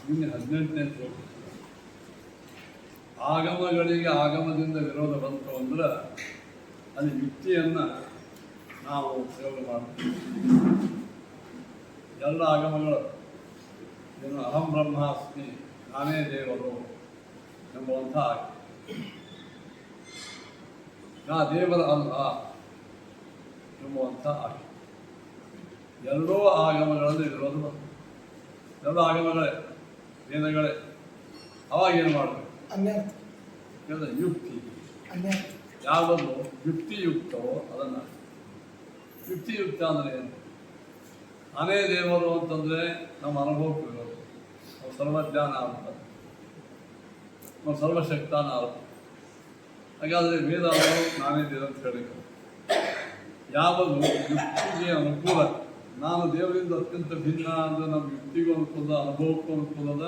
ನಿನ್ನೆ 18ನೇ ಶ್ಲೋಕ. ಆಗಮಗಳಿಗೆ ಆಗಮದಿಂದ ವಿರೋಧ ಬಂತು ಅಂದ್ರೆ ಅಲ್ಲಿ ಯುಕ್ತಿಯನ್ನು ನಾವು ಉಪಯೋಗ ಮಾಡ್ತೀವಿ. ಎಲ್ಲ ಆಗಮಗಳು ಏನು ಅಹಂ ಬ್ರಹ್ಮಾಸ್ಮಿ, ನಾನೇ ದೇವರು ಎಂಬುವಂಥ ನಾ ದೇವರ ಅಲ್ಲ ಎಂಬುವಂಥ ಆಕೆ ಎರಡೂ ಆಗಮಗಳಲ್ಲಿ ವಿರೋಧ ಬಂತು. ಎಲ್ಲ ಆಗಮಗಳೇ, ವೇದಗಳೇ. ಅವಾಗೇನು ಮಾಡಬೇಕು? ಯುಕ್ತಿ. ಯಾವುದು ಯುಕ್ತಿಯುಕ್ತವೋ ಅದನ್ನು. ಯುಕ್ತಿಯುಕ್ತ ಅಂದರೆ ಏನು? ನಾನೇ ದೇವರು ಅಂತಂದರೆ ನಮ್ಮ ಅನುಭವಕ್ಕೆ ವಿರೋಧ. ನಾವು ಸರ್ವಜ್ಞಾನ ಅಂತ, ನಾವು ಸರ್ವಶಕ್ತಾನ ಅಲ್ಲ. ಹಾಗಾದರೆ ವೇದ ನಾನೇ ದೇವರು ಅಂತ ಹೇಳಿದ್ರು. ಯಾವುದು ಯುಕ್ತಿಗೆ ಅನುಕೂಲ, ನಾನು ದೇವರಿಂದ ಅತ್ಯಂತ ಭಿನ್ನ ಅಂದರೆ ನಮ್ಮ ಯುಕ್ತಿಗೂ ಅನುಕೂಲ, ಅನುಭವಕ್ಕೂ ಅನುಕೂಲದ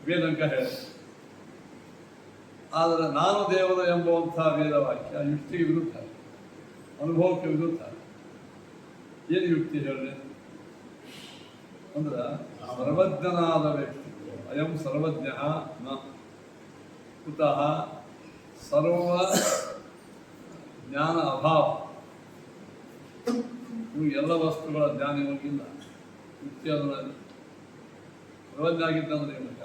ವೇದಂಕ ಹೇಳಿ. ಆದರೆ ನಾನು ದೇವರು ಎಂಬುವಂಥ ವೇದವಾಕ್ಯ ಯುಕ್ತಿಗೆ ವಿರುದ್ಧ, ಅನುಭವಕ್ಕೆ ವಿರುದ್ಧ. ಏನು ಯುಕ್ತಿ ಹೇಳಿ ಅಂದ್ರೆ ಸರ್ವಜ್ಞನಾದ ವ್ಯಕ್ತಿ ಅಯಂ ಸರ್ವಜ್ಞ ನ ಕುತಃ ಸರ್ವ ಜ್ಞಾನ ಅಭಾವ. ಇವು ಎಲ್ಲ ವಸ್ತುಗಳ ಜ್ಞಾನ ಇವಾಗಿಲ್ಲ. ಯುಕ್ತಿ ಅದನ್ನ ಸರ್ವಜ್ಞ ಆಗಿದ್ದಂದ್ರೆ ಏನಕ್ಕ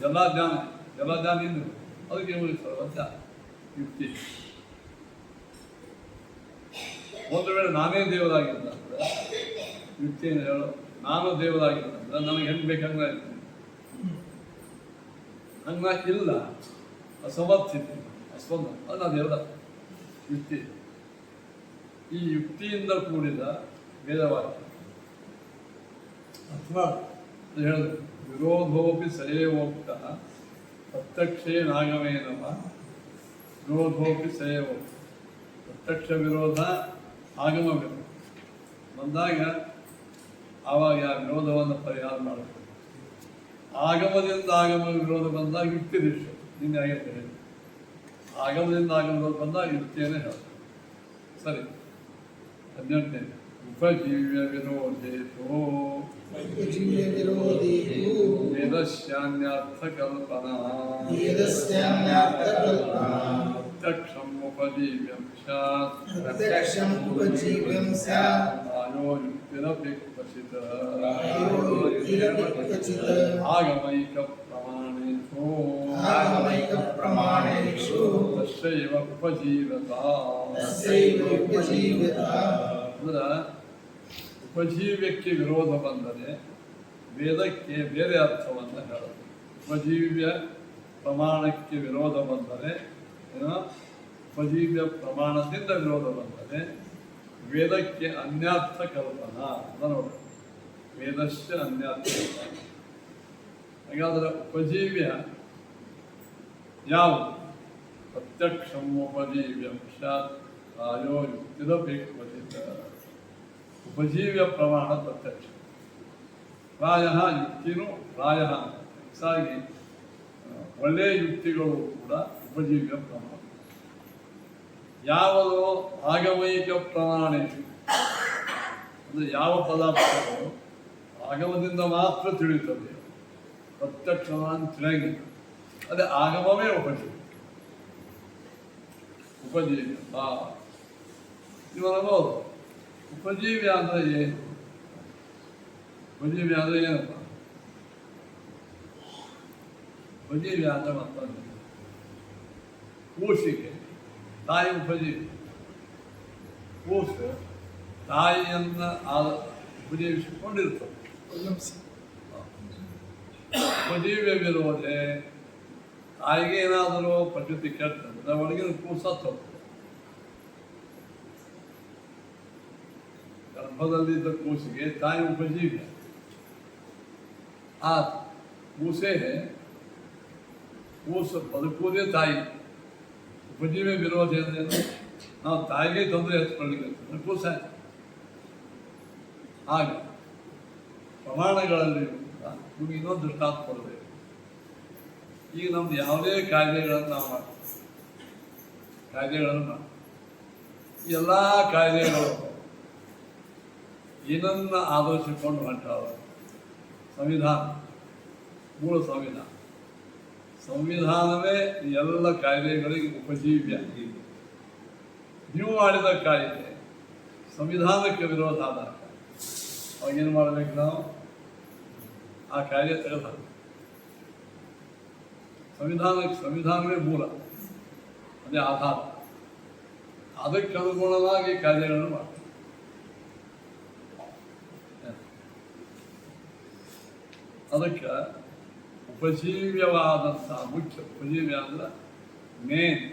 ಎಲ್ಲ ಜ್ಞಾನ ಇದ್ದು ಅದಕ್ಕೆ ಇವರಿಗೆ ಸರ್ವಜ್ಞ ಯುಕ್ತಿ. ಒಂದು ವೇಳೆ ನಾನೇ ದೇವರಾಗಿದ್ದಂದ್ರೆ ಯುಕ್ತಿಯನ್ನು ಹೇಳೋ, ನಾನು ದೇವರಾಗಿದ್ದಂದ್ರೆ ನನಗೆ ಹೆಂಗೆ ಬೇಕಂಗ ಹಂಗ ಇಲ್ಲ, ಅಸಮರ್ಥಿತಿ ಅಸ್ವಂದ, ಅದು ನಾ ದೇವರ ಯುಕ್ತಿ. ಈ ಯುಕ್ತಿಯಿಂದ ಕೂಡಿದ ವೇದವಾಕ್ಯ ಅಥವಾ ಹೇಳಿದ್ರು ವಿರೋಧೋಪಿ ಸಯೇವೋಕ್ತ ಪ್ರತ್ಯಕ್ಷೇನಾಗಮೇನವ. ವಿರೋಧೋಪಿ ಸಯೇವೋಕ್ತ, ಪ್ರತ್ಯಕ್ಷ ವಿರೋಧ ಆಗಮ ವಿರೋಧ ಬಂದಾಗ ಆವಾಗ ಆ ವಿರೋಧವನ್ನು ಪರಿಹಾರ ಮಾಡಬೇಕು. ಆಗಮದಿಂದ ಆಗಮ ವಿರೋಧ ಬಂದಾಗ ಯುಕ್ತಿ ದೃಶ್ಯ ನಿನ್ನೆ ಆಗತ್ತೆ ಹೇಳಿ. ಆಗಮದಿಂದ ಆಗಮ ವಿರೋಧ ಬಂದಾಗ ಯುಕ್ತಿಯನ್ನೇ ಹೇಳ. ಸರಿ, 18ನೇ ಉಪಜೀವ್ಯ ವಿರೋಧೇತು ವೇದಸ್ಯಾನ್ಯರ್ಥ ಕಲ್ಪನಾ ಪ್ರತ್ಯಕ್ಷಂ ಉಪಜೀವ್ಯಂ ಸ್ಯಾತ್ ಆಯೋ ಯುಕ್ತಿರಪಿ ಕ್ವಚಿತ್ ಆಗಮೈಕ ಪ್ರಮಾಣೇಷು ತಸ್ಯೈವ ಉಪಜೀವ್ಯತಾ. ಅಂದ್ರೆ ಉಪಜೀವ್ಯಕ್ಕೆ ವಿರೋಧ ಬಂದರೆ ವೇದಕ್ಕೆ ಬೇರೆ ಅರ್ಥವನ್ನು ಹೇಳೋದು. ಉಪಜೀವ್ಯ ಪ್ರಮಾಣಕ್ಕೆ ವಿರೋಧ ಬಂದರೆ ಏನೋ, ಉಪಜೀವ್ಯ ಪ್ರಮಾಣದಿಂದ ವಿರೋಧ ಬಂದರೆ ವೇದಕ್ಕೆ ಅನ್ಯರ್ಥ ಕಲ್ಪನಾ ಅಂತ ನೋಡಿ. ವೇದಸ್ಯ ಅನ್ಯರ್ಥ ಕಲ್ಪನಾ. ಹಾಗಾದರೆ ಉಪಜೀವ್ಯ ಯಾವುದು? ಪ್ರತ್ಯಕ್ಷಂ ಉಪಜೀವ್ಯಂ ಸ್ಯಾತ್ ಆಯೋ ಯುಕ್ತಿರಪಿ ಕ್ವಚಿತ್. ಉಪಜೀವ್ಯ ಪ್ರಮಾಣ ಪ್ರತ್ಯಕ್ಷ, ಪ್ರಾಯ ಯುಕ್ತಿನೂ ಪ್ರಾಯ ಹೆಚ್ಚಾಗಿ ಒಳ್ಳೆಯ ಯುಕ್ತಿಗಳು ಕೂಡ ಉಪಜೀವ್ಯ ಪ್ರಮಾಣ. ಯಾವುದು ಆಗಮೈಕ ಪ್ರಮಾಣ ಅಂದರೆ ಯಾವ ಪದಾರ್ಥಗಳು ಆಗಮದಿಂದ ಮಾತ್ರ ತಿಳಿಯುತ್ತದೆ, ಪ್ರತ್ಯಕ್ಷ ತಿಳಿಯಂಗಿಲ್ಲ, ಅದೇ ಆಗಮವೇ ಉಪಜೀವ್ಯ. ನೀವು ಅನ್ಬೋದು ಉಪಜೀವ್ಯ ಅಂದರೆ ಏನು? ಉಪಜೀವ್ಯ ಅಂದರೆ ಏನಪ್ಪ? ಉಪಜೀವ್ಯ ಅಂದರೆ ಮತ್ತೊಂದು ಕೂಸಿಗೆ ತಾಯಿ ಉಪಜೀವಿ. ಕೂಸು ತಾಯಿಯನ್ನು ಉಪಜೀವಿಸಿಕೊಂಡಿರ್ತದೆ. ಉಪಜೀವ್ಯ ವಿರೋಧೆ ತಾಯಿಗೆ ಏನಾದರೂ ಪ್ರಕೃತಿ ಕೆಟ್ಟಂದ್ರೆ ಒಳಗಿನ ಕೂಸತ್ತು ಹೋಗ್ತದೆ. ಗರ್ಭದಲ್ಲಿದ್ದ ಕೂಸಿಗೆ ತಾಯಿ ಉಪಜೀವ್ಯ. ಆ ಕೂಸು ಬದುಕುವುದೇ ತಾಯಿ. ಉಪಜೀವ್ಯ ವಿರೋಧ ಅಂದರೆ ನಾವು ತಾಯಿಗೆ ತೊಂದರೆ ಹಚ್ಕೊಳ್ಳಿಕ್ಕೆ ಕೂಸ. ಹಾಗೆ ಪ್ರಮಾಣಗಳಲ್ಲಿ ನಿಮ್ಗೆ ಇನ್ನೊಂದು ದೃಷ್ಟಾಂತ ಕೊಡಬೇಕು. ಈಗ ನಮ್ದು ಯಾವುದೇ ಕಾಯ್ದೆಗಳನ್ನು ನಾವು ಮಾಡ್ತೀವಿ, ಕಾಯ್ದೆಗಳನ್ನು ಎಲ್ಲ ಕಾಯ್ದೆಗಳು ಏನನ್ನ ಆಧರಿಸಿಕೊಂಡು ಹೊಂಟಾವ? ಸಂವಿಧಾನ. ಮೂಲ ಸಂವಿಧಾನ. ಸಂವಿಧಾನವೇ ಎಲ್ಲ ಕಾಯ್ದೆಗಳಿಗೆ ಉಪಜೀವ್ಯ. ನೀವು ಮಾಡಿದ ಕಾಯ್ದೆ ಸಂವಿಧಾನಕ್ಕೆ ವಿರೋಧ ಆದಾಗ ಅವಾಗೇನು ಮಾಡಬೇಕು? ನಾವು ಆ ಕಾಯ್ದೆ ತೆಗೆದು ಸಂವಿಧಾನವೇ ಮೂಲ, ಅದೇ ಆಧಾರ. ಅದಕ್ಕೆ ಅನುಗುಣವಾಗಿ ಕಾಯ್ದೆಗಳನ್ನು ಮಾಡ್ತಾರೆ. ಅದಕ್ಕೆ ಉಪಜೀವ್ಯವಾದಂಥ ಮುಖ್ಯ ಉಪಜೀವ್ಯ ಅಂದ್ರೆ ಮೇನ್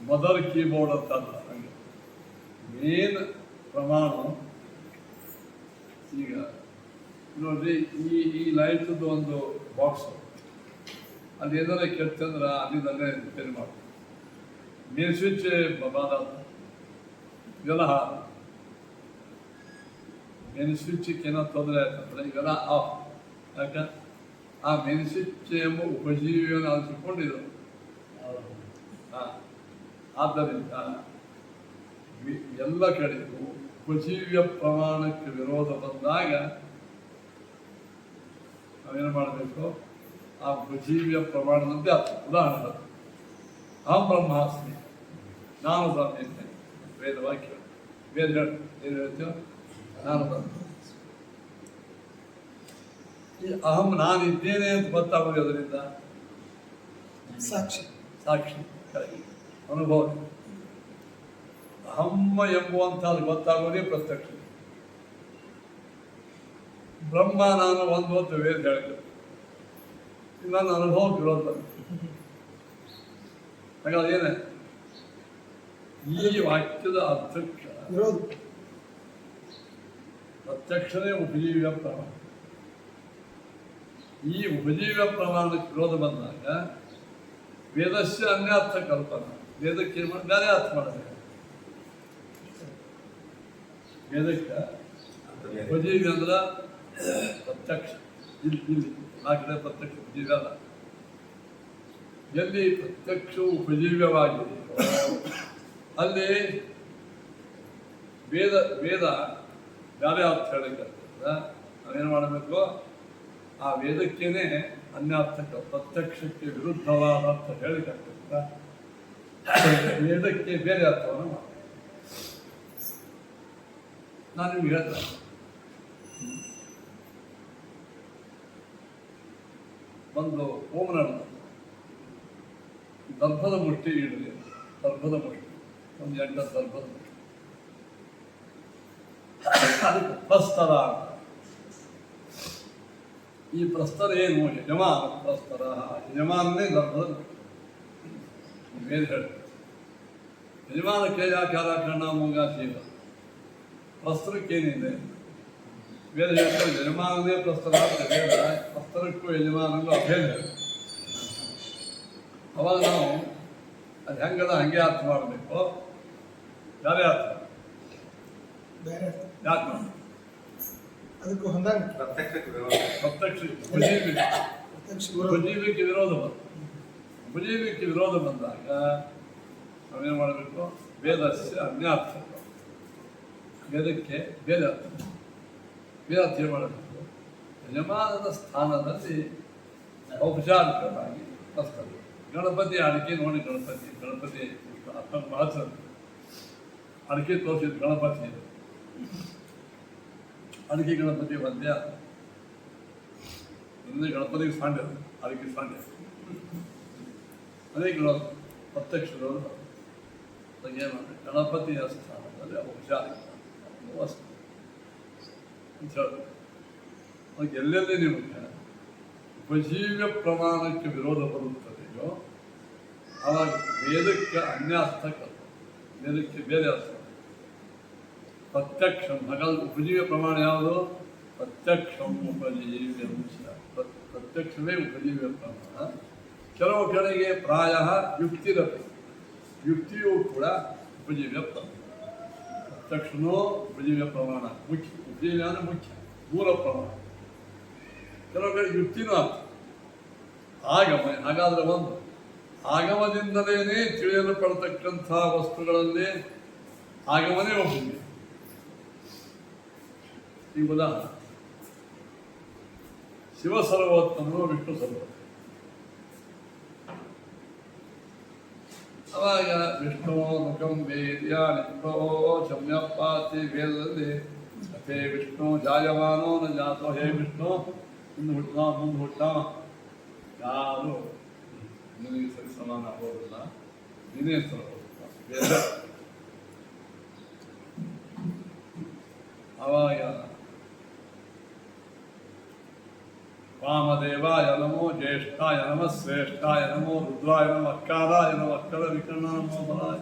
ಮದರ್ ಕೀಬೋರ್ಡ್ ಅಂತ ಹಂಗೆ ಮೇನ್ ಪ್ರಮಾಣ. ಈಗ ನೋಡ್ರಿ, ಈ ಲೈಟ್ದು ಒಂದು ಬಾಕ್ಸ್, ಅಲ್ಲಿ ಏನಾರ ಕೆಟ್ಟಂದ್ರೆ ಅಲ್ಲಿಂದಲ್ಲೇ ರಿಪೇರಿ ಮಾಡ್ತೀವಿ. ಮೇನ್ ಸ್ವಿಚ್ ಬಾದ ಇವೆಲ್ಲ ಮೇನ್ ಸ್ವಿಚ್ಗೆ ಏನೋ ತೊಂದರೆ ಆಯ್ತಂದ್ರೆ ಇವೆಲ್ಲ ಆಫ್. ಯಾಕೆ? ಆ ಮೇನ್ ಸ್ವಿಚ್ ಎಂಬ ಉಪಜೀವಿಯನ್ನು ಅನಿಸಿಕೊಂಡಿದ್ರು. ಆದ್ದರಿಂದ ಎಲ್ಲ ಕಡೆಗೂ ಉಪಜೀವ್ಯ ಪ್ರಮಾಣಕ್ಕೆ ವಿರೋಧ ಬಂದಾಗ ನಾವೇನು ಮಾಡಬೇಕು? ಆ ಉಪಜೀವ್ಯ ಪ್ರಮಾಣದಂತೆ ಆಗ್ತದೆ. ಉದಾಹರಣೆ, ಅಹಂ ಬ್ರಹ್ಮಾಸ್ಮಿ, ನಾನು ಬ್ರಹ್ಮ ಇದ್ದೇನೆ. ವೇದ ವಾಕ್ಯ, ವೇದ ಏನು ಹೇಳ್ತೀವೋ ನಾನು ಬ್ರಹ್ಮ. ಈ ಅಹಂ ನಾನಿದ್ದೇನೆ ಅಂತ ಗೊತ್ತಾಗೋದು ಅದರಿಂದ ಸಾಕ್ಷಿ ಅನುಭವ. ಅಹಮ್ಮ ಎಂಬುವಂಥದ್ದು ಗೊತ್ತಾಗೋದೇ ಪ್ರತ್ಯಕ್ಷ. ಬ್ರಹ್ಮ ನಾನು ಒಂದು ಹೊತ್ತು ವೇದ ಹೇಳಿದೆ, ನನ್ನ ಅನುಭವಕ್ಕೆ ವಿರೋಧ. ಹಾಗಾದೇನೆ ಈ ವಾಕ್ಯದ ಅರ್ಥಕ್ಕೆ ಪ್ರತ್ಯಕ್ಷನೇ ಉಪಜೀವ್ಯ ಪ್ರಮಾಣ. ಈ ಉಪಜೀವ್ಯ ಪ್ರಮಾಣಕ್ಕೆ ವಿರೋಧ ಬಂದಾಗ ವೇದಸ್ಯ ಅನ್ಯಾರ್ಥ ಕಲ್ಪನಾ, ವೇದಕ್ಕೆ ಬೇರೆ ಅರ್ಥ ಮಾಡಬೇಕು. ವೇದಕ್ಕೆ ಉಪಜೀವ್ಯ ಅಂದ್ರೆ ಪ್ರತ್ಯಕ್ಷ. ಇಲ್ಲಿ ಆ ಕಡೆ ಪ್ರತ್ಯಕ್ಷ ಉಪಜೀವ್ಯ ಅಲ್ಲ. ಎಲ್ಲಿ ಪ್ರತ್ಯಕ್ಷ ಉಪಜೀವ್ಯವಾಗಿದೆ ಅಲ್ಲಿ ವೇದ ಬೇರೆ ಅರ್ಥ ಹೇಳಿಕ ನಾವೇನು ಮಾಡಬೇಕು? ಆ ವೇದಕ್ಕೇನೆ ಅನ್ಯಾರ್ಥಕ ಪ್ರತ್ಯಕ್ಷಕ್ಕೆ ವಿರುದ್ಧವಾದ ಅರ್ಥ ಹೇಳಿಕಂತ ವೇದಕ್ಕೆ ಬೇರೆ ಅರ್ಥವನ್ನು ಮಾಡಿ. ನಾನು ನಿಮ್ಗೆ ಹೇಳ್ತೇನೆ, ಒಂದು ಹೋಮ ನಡೆದು ದರ್ಭದ ಮುಷ್ಟಿ ಇಡಲಿ. ದರ್ಭದ ಮುಷ್ಟಿ ಒಂದು 8 ದರ್ಭದ ಮುಷ್ಟಿ, ಅದಕ್ಕೆ ಪ್ರಸ್ತರ. ಈ ಪ್ರಸ್ತರ ಏನು? ಯಜಮಾನ ಪ್ರಸ್ತರ. ಯಜಮಾನನೇ ದರ್ಭದ ಬೇರೆ ಹೇಳಿ. ಯಜಮಾನಕ್ಕೆ ಯಾಕಾರ ಕಣ್ಣ ಮೂಗ ಶೀಲ. ಪ್ರಸ್ತರಕ್ಕೇನಿದೆ? ಬೇರೆ ಹೇಳ್ತಾರೆ ಯಜಮಾನನೇ ಪ್ರಸ್ತರ ಅಂತ ಬೇಡ. ಪ್ರಸ್ತರಕ್ಕೂ ಯಜಮಾನಗೂ ಅಭೇದ. ಅವಾಗ ನಾವು ಅದು ಹೆಂಗದ ಹಂಗೆ ಅರ್ಥ ಮಾಡಬೇಕು. ಯಾರೇ ಅರ್ಥ ಯಾಕೆ ಮಾಡಿ ಅದಕ್ಕೂ ಪ್ರತ್ಯಕ್ಷ ಉಪಜೀವಿಕೆ ವಿರೋಧ ಬಂದ. ಉಪಜೀವಿಕೆ ವಿರೋಧ ಬಂದಾಗ ನಾವೇನು ಮಾಡಬೇಕು? ವೇದಸ್ಯ ಅನ್ಯಾರ್ಥ, ವೇದಕ್ಕೆ ಬೇರೆ ಅರ್ಥ. ಬೇರೆ ಅರ್ಥ ಏನು ಮಾಡಬೇಕು? ಯಜಮಾನದ ಸ್ಥಾನದಲ್ಲಿ ಔಪಚಾರಿಕವಾಗಿ ಬರ್ತದೆ. ಗಣಪತಿ ಅಡಿಕೆ ನೋಡಿ, ಗಣಪತಿ ಅಷ್ಟೊಂದು ಮಹತ್ವ. ಅಡಿಕೆ ತೋರಿಸಿದ ಗಣಪತಿ, ಅಡಿಕೆ ಗಣಪತಿ ಬಂದ್ಯ ಗಣಪತಿಗೆ ಸಾಂಡ್ಯ, ಅಡಿಕೆ ಸಾಂಡ್ಯ. ಅದೇ ಪ್ರತ್ಯಕ್ಷದವರು ಏನು ಗಣಪತಿಯ ಸ್ಥಾನದಲ್ಲಿ ಔಪಚಾರಿಕ ವಸ್ತು ಅಂತ ಹೇಳಬೇಕು. ಅದಕ್ಕೆ ಎಲ್ಲೆಲ್ಲಿ ನಿಮಗೆ ಉಪಜೀವ್ಯ ಪ್ರಮಾಣಕ್ಕೆ ವಿರೋಧ ಬರುತ್ತದೆಯೋ ಆವಾಗ ವೇದಕ್ಕೆ ಅನ್ಯಾರ್ಥ ಕಲ್ಪನೆ, ವೇದಕ್ಕೆ ಬೇರೆ ಅರ್ಥ. ಪ್ರತ್ಯಕ್ಷಂ ಹಾಗಾದ್ರೆ ಉಪಜೀವ್ಯ ಪ್ರಮಾಣ ಯಾವುದು? ಪ್ರತ್ಯಕ್ಷಂ ಉಪಜೀವ್ಯ ಅಂಶ. ಪ್ರತ್ಯಕ್ಷವೇ ಉಪಜೀವ್ಯ ಪ್ರಮಾಣ. ಕೆಲವು ಕಡೆಗೆ ಪ್ರಾಯ ಯುಕ್ತಿರಬೇಕು, ಯುಕ್ತಿಯೂ ಕೂಡ ಉಪಜೀವ್ಯ ಪ್ರಮಾಣ. ಪ್ರತ್ಯಕ್ಷನೋ ಉಪಜೀವ್ಯ ಪ್ರಮಾಣ ಮುಖ್ಯ. ಉಪಜೀವ್ಯ ಅಂದರೆ ಮುಖ್ಯ, ಮೂಲ ಪ್ರಮಾಣ. ಕೆಲವು ಕಡೆ ಯುಕ್ತಿನೂ ಆಗ್ತದೆ. ಆಗಮ ಹಾಗಾದರೆ ಒಂದು ಆಗಮದಿಂದಲೇ ತಿಳಿಯಲ್ಪಡ್ತಕ್ಕಂಥ ವಸ್ತುಗಳಲ್ಲಿ ಆಗಮನೇ ಒಪ್ಪಿದೆ. ಈಗ ಉದಾಹರಣೆ ಶಿವ ಸರ್ವೋತ್ತಮನು ವಿಷ್ಣು ಸರ್ವೋತ್ತಮ. ಅವಾಗ ವಿಷ್ಣು ಮುಖಂ ವೇದ್ಯ ನಿತ್ಯೋ ಶಮ್ಯಪಾತಿ ವೇದದಲ್ಲಿ ಹೇ ವಿಷ್ಣು ಜಾಯಮಾನೋ ನ ಜಾತೋ, ಹೇ ವಿಷ್ಣು ಮುಂದೆ ಹುಟ್ಟ ಮುಂದೆ ಹುಟ್ಟ, ಯಾರು ನಿನಗೆ ಸರಿ ಸಮಾನ ಆಗೋದಿಲ್ಲ, ನೀನೇ ಸರ್ವೋತ್ತಮ ವೇದ. ಅವಾಗ ವಾಮದೇವಾಯ ನಮೋ, ಜ್ಯೇಷ್ಠಾಯ ನಮಃ, ಶ್ರೇಷ್ಠಾಯ ನಮೋ, ರುದ್ರಾಯ ನಮಃ, ಅಕ್ಕಾರಾಯ ನಮಃ, ಅಕ್ಕರ ವಿಕರ್ಣ ನಮೋ ಬಲಾಯ.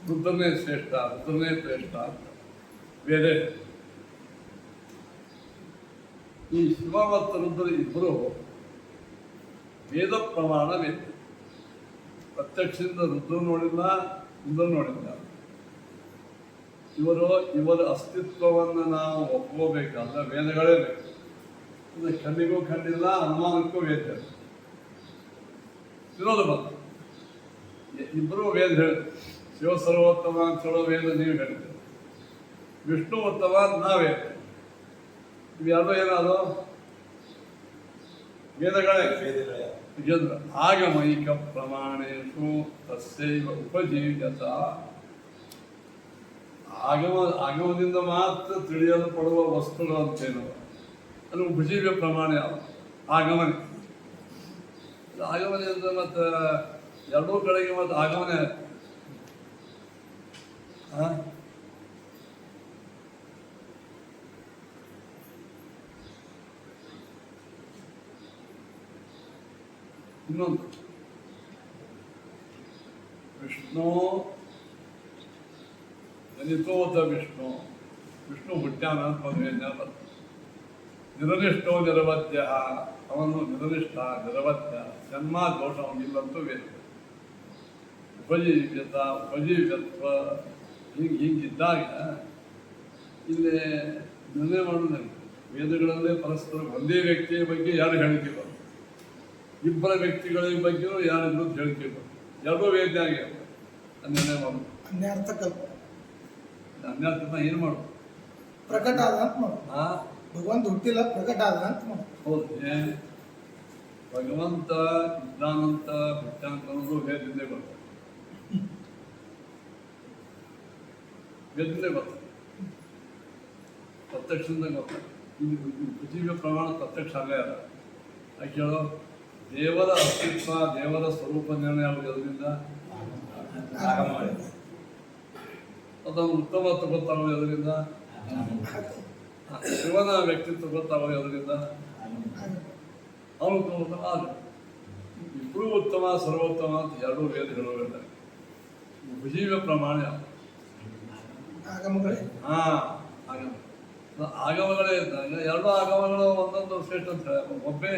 ರುದ್ರನೇ ಶ್ರೇಷ್ಠ, ರುದ್ರನೇ ಶ್ರೇಷ್ಠ ಅಂತ ವೇದ. ಈ ಶಿವ ಮತ್ತು ರುದ್ರ ಇಬ್ಬರು ವೇದ ಪ್ರಮಾಣ ವೇದ. ಪ್ರತ್ಯಕ್ಷದಿಂದ ರುದ್ರ ನೋಡಿಲ್ಲ, ಇಂದ್ರ ನೋಡಿಲ್ಲ. ಇವರ ಅಸ್ತಿತ್ವವನ್ನು ನಾವು ಒಪ್ಕೋಬೇಕಾದ್ರೆ ವೇದಗಳೇ ಬೇಕು. ಕಣ್ಣಿಗೂ ಕಂಡಿಲ್ಲ, ಅನುಮಾನಕ್ಕೂ ವೇದ ವಿರೋಧ ಬಂತು. ಇಬ್ಬರು ವೇದ ಹೇಳಿದ್ರು. ಶಿವ ಸರ್ವೋತ್ತಮ ಅಂತ ಹೇಳೋ ವೇದ ನೀವು ಹೇಳಿದ್ರು, ವಿಷ್ಣು ಉತ್ತಮ ನಾವೇ. ಇವೆರಡು ಏನಾದ್ರು ವೇದಗಳೇ. ಆಗಮೈಕ ಪ್ರಮಾಣೇಶು ತಸ್ಯೈವ ಉಪಜೀವ್ಯತ. ಆಗಮದಿಂದ ಮಾತ್ರ ತಿಳಿಯಲ್ಪಡುವ ವಸ್ತುಗಳು ಅಂತೇನು, ಅದು ಉಪಜೀವ್ಯ ಪ್ರಮಾಣ ಯಾವ ಆಗಮನೆ. ಆಗಮನೆ ಅಂದ್ರೆ ಮತ್ತು ಎರಡೂ ಕಡೆಗೆ ಮತ್ತು ಆಗಮನೆ ಇನ್ನೊಂದು ವಿಷ್ಣು ಜನಿತೋತ ವಿಷ್ಣು, ವಿಷ್ಣು ಹುಟ್ಟ್ಯಾನ ಅಂತ ಬರ್ತದೆ. ನಿರನಿಷ್ಠೋ ನಿರವಧ್ಯ, ಅವನು ನಿರನಿಷ್ಠ ನಿರವಧ್ಯ, ಜನ್ಮ ದೋಷ ಅವನಿಲ್ಲಂತೂ ವೇದ. ಉಪಜೀವ್ಯತ್ವ ಹಿಂಗಿದ್ದಾಗ ಇಲ್ಲಿ ನಿರ್ಣಯ ಮಾಡೋದು ವೇದಗಳಲ್ಲೇ ಪರಸ್ಪರ ಒಂದೇ ವ್ಯಕ್ತಿಯ ಬಗ್ಗೆ ಯಾರು ಹೇಳಿಕೆ ಬರ್ತದೆ, ಇಬ್ಬರ ವ್ಯಕ್ತಿಗಳ ಬಗ್ಗೆಯೂ ಯಾರ ವಿರುದ್ಧ ಹೇಳಿಕೆ ಬರ್ತದೆ. ಎರಡೂ ವೇದ ಆಗ್ಯಾವ. ನಿರ್ಣಯ ಮಾಡೋದು ಅನ್ಯಾರ್ಥನ ಏನು ಮಾಡೋದು, ಪ್ರಕಟ ಆದ ಅಂತ ಮಾಡೋದು. ಭಗವಂತ ಹುಟ್ಟಿಲ್ಲ, ಪ್ರಕಟ ಆದ ಅಂತ ಮಾಡೋದು. ಹೌದು, ಭಗವಂತ ಇದ್ದಾನಂತ ಹುಟ್ಟಾಂತ ಅನ್ನೋದು ವೇದದಿಂದೇ ಬರ್ತದೆ. ವೇದದಿಂದೇ ಬರ್ತದೆ, ಪ್ರತ್ಯಕ್ಷದಿಂದ ಬರ್ತದೆ. ಉಪಜೀವ್ಯ ಪ್ರಮಾಣ ಪ್ರತ್ಯಕ್ಷ ಅಲ್ಲೇ ಅಲ್ಲ. ಯಾಕೆ ಹೇಳೋ, ದೇವರ ಅಸ್ತಿತ್ವ, ದೇವರ ಸ್ವರೂಪ ನಿರ್ಣಯ ಆಗೋದ್ರಿಂದ ಅದನ್ನು ಉತ್ತಮತ್ವ ಗೊತ್ತಾಗೋದು ಅದರಿಂದ, ಶಿವನ ವ್ಯಕ್ತಿತ್ವ ಗೊತ್ತಾಗೋದು ಅದರಿಂದ, ಅವನು ಉತ್ತಮ ಆಗ ಇಬ್ಬರು ಉತ್ತಮ ಸರ್ವೋತ್ತಮ ಅಂತ ಎರಡೂ ವೇದ ಹೇಳೋದಿಲ್ಲ. ಉಪಜೀವ್ಯ ಪ್ರಮಾಣ ಆಗಮಗಳೇ. ಆಗಮಗಳೇ ಇದ್ದಾಗ ಎರಡು ಆಗಮಗಳು ಒಂದೊಂದು ಶ್ರೇಷ್ಠ ಅಂತ ಹೇಳ. ಒಬ್ಬೇ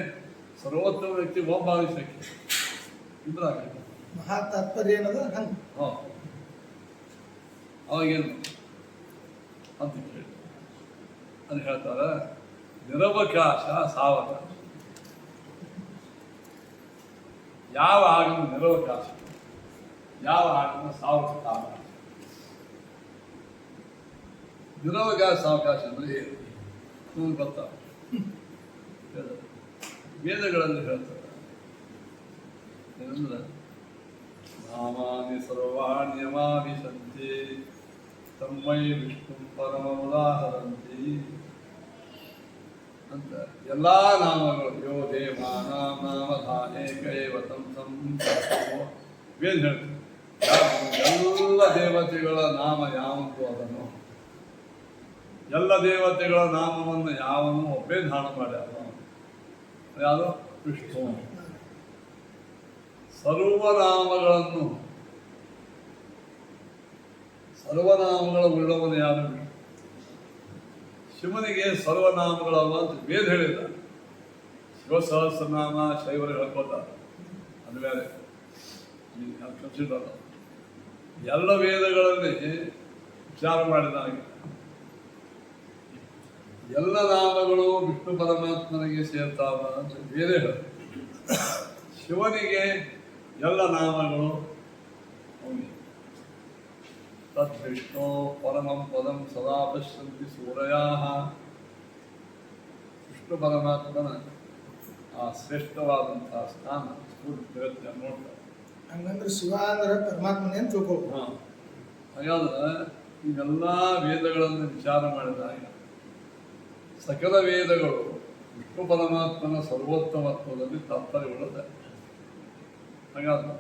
ಸರ್ವೋತ್ತಮ ವ್ಯಕ್ತಿ ಒಬ್ಬ ಆವಿಷಕ್ಕೆ ಇಬ್ಬರು ಆಗ ಮಹಾ ತಾತ್ಪರ್ಯ ಏನದ ಹಂಗೆ. ಅವಾಗೇನು ಅಂತ ಕೇಳಿ ಅದು ಹೇಳ್ತಾರ, ನಿರವಕಾಶ ಸಾವಕಾಶ. ಯಾವ ಆಗಮ ನಿರವಕಾಶ, ಯಾವ ಆಗಮ ಸಾವಕಾಶ. ನಿರವಕಾಶ ಸಾವಕಾಶ ಅಂದ್ರೆ ಏನು ನಮ್ಗೆ ಗೊತ್ತಾಗ ವೇದಗಳಲ್ಲಿ ಹೇಳ್ತಾರೆ. ಏನಂದ್ರೆ ನಾಮಾನಿ ಸರ್ವಾಣ್ಯಮಾನಿ ಸಂತಿ ತಮ್ಮೈ ವಿಷ್ಣು ಪರಮುದಾಹರಂತಿ ಅಂತ. ಎಲ್ಲ ನಾಮಗಳು ಯೋ ದೇವಾನಾಂ ನಾಮಧಾನೇಕೈವ ತಂ ವೇದ ಹೇಳ್ತಾರೆ. ಎಲ್ಲ ದೇವತೆಗಳ ನಾಮ ಯಾವಂತೂ ಅದನ್ನು, ಎಲ್ಲ ದೇವತೆಗಳ ನಾಮವನ್ನು ಯಾವನು ಒಬ್ಬೇ ಧಾರಣ ಮಾಡ್ಯಾರ. ಯಾವುದು? ವಿಷ್ಣು. ಸರ್ವನಾಮಗಳ ಉಳ್ಳವನು ಯಾರು? ಶಿವನಿಗೆ ಸರ್ವನಾಮಗಳವ ಅಂತ ವೇದ ಹೇಳಿದ. ಶಿವ ಸಹಸ್ರನಾಮ ಶೈವರು ಹೇಳ್ಕೊತಾರೆ, ಅದು ಬೇರೆ ಕನ್ಸಿಡರ್. ಎಲ್ಲ ವೇದಗಳಲ್ಲಿ ವಿಚಾರ ಮಾಡಿದಾಗ ಎಲ್ಲ ನಾಮಗಳು ವಿಷ್ಣು ಪರಮಾತ್ಮನಿಗೆ ಸೇರ್ತಾವ ಅಂತ ವೇದ ಹೇಳ. ಶಿವನಿಗೆ ಎಲ್ಲ ನಾಮಗಳು ಅವನಿಗೆ. ತದ್ವಿಷ್ಣು ಪರಮಂ ಪದಂ ಸದಾ ಪಶ್ಯಂತಿ ಸೂರಯಾ. ವಿಷ್ಣು ಪರಮಾತ್ಮನ ಆ ಶ್ರೇಷ್ಠವಾದಂತಹ ಸ್ಥಾನ ಸ್ಫೂರ್ತಿ ಜಗತ್ತಿನ ನೋಡ್ತಾರೆ. ಹಂಗಂದ್ರೆ ಶಿವ ಅಂದ್ರೆ ಪರಮಾತ್ಮನೇ ಅಂತ ತಿಳ್ಕೊಳ್ಬೋದು. ಹಾಗಾದ್ರೆ ಈಗೆಲ್ಲ ವೇದಗಳನ್ನು ವಿಚಾರ ಮಾಡಿದಾಗ ಸಕಲ ವೇದಗಳು ವಿಷ್ಣು ಪರಮಾತ್ಮನ ಸರ್ವೋತ್ತಮತ್ವದಲ್ಲಿ ತಾತ್ಪರ್ಯಗೊಳ್ಳುತ್ತೆ. ಹಾಗಾದ್ರೆ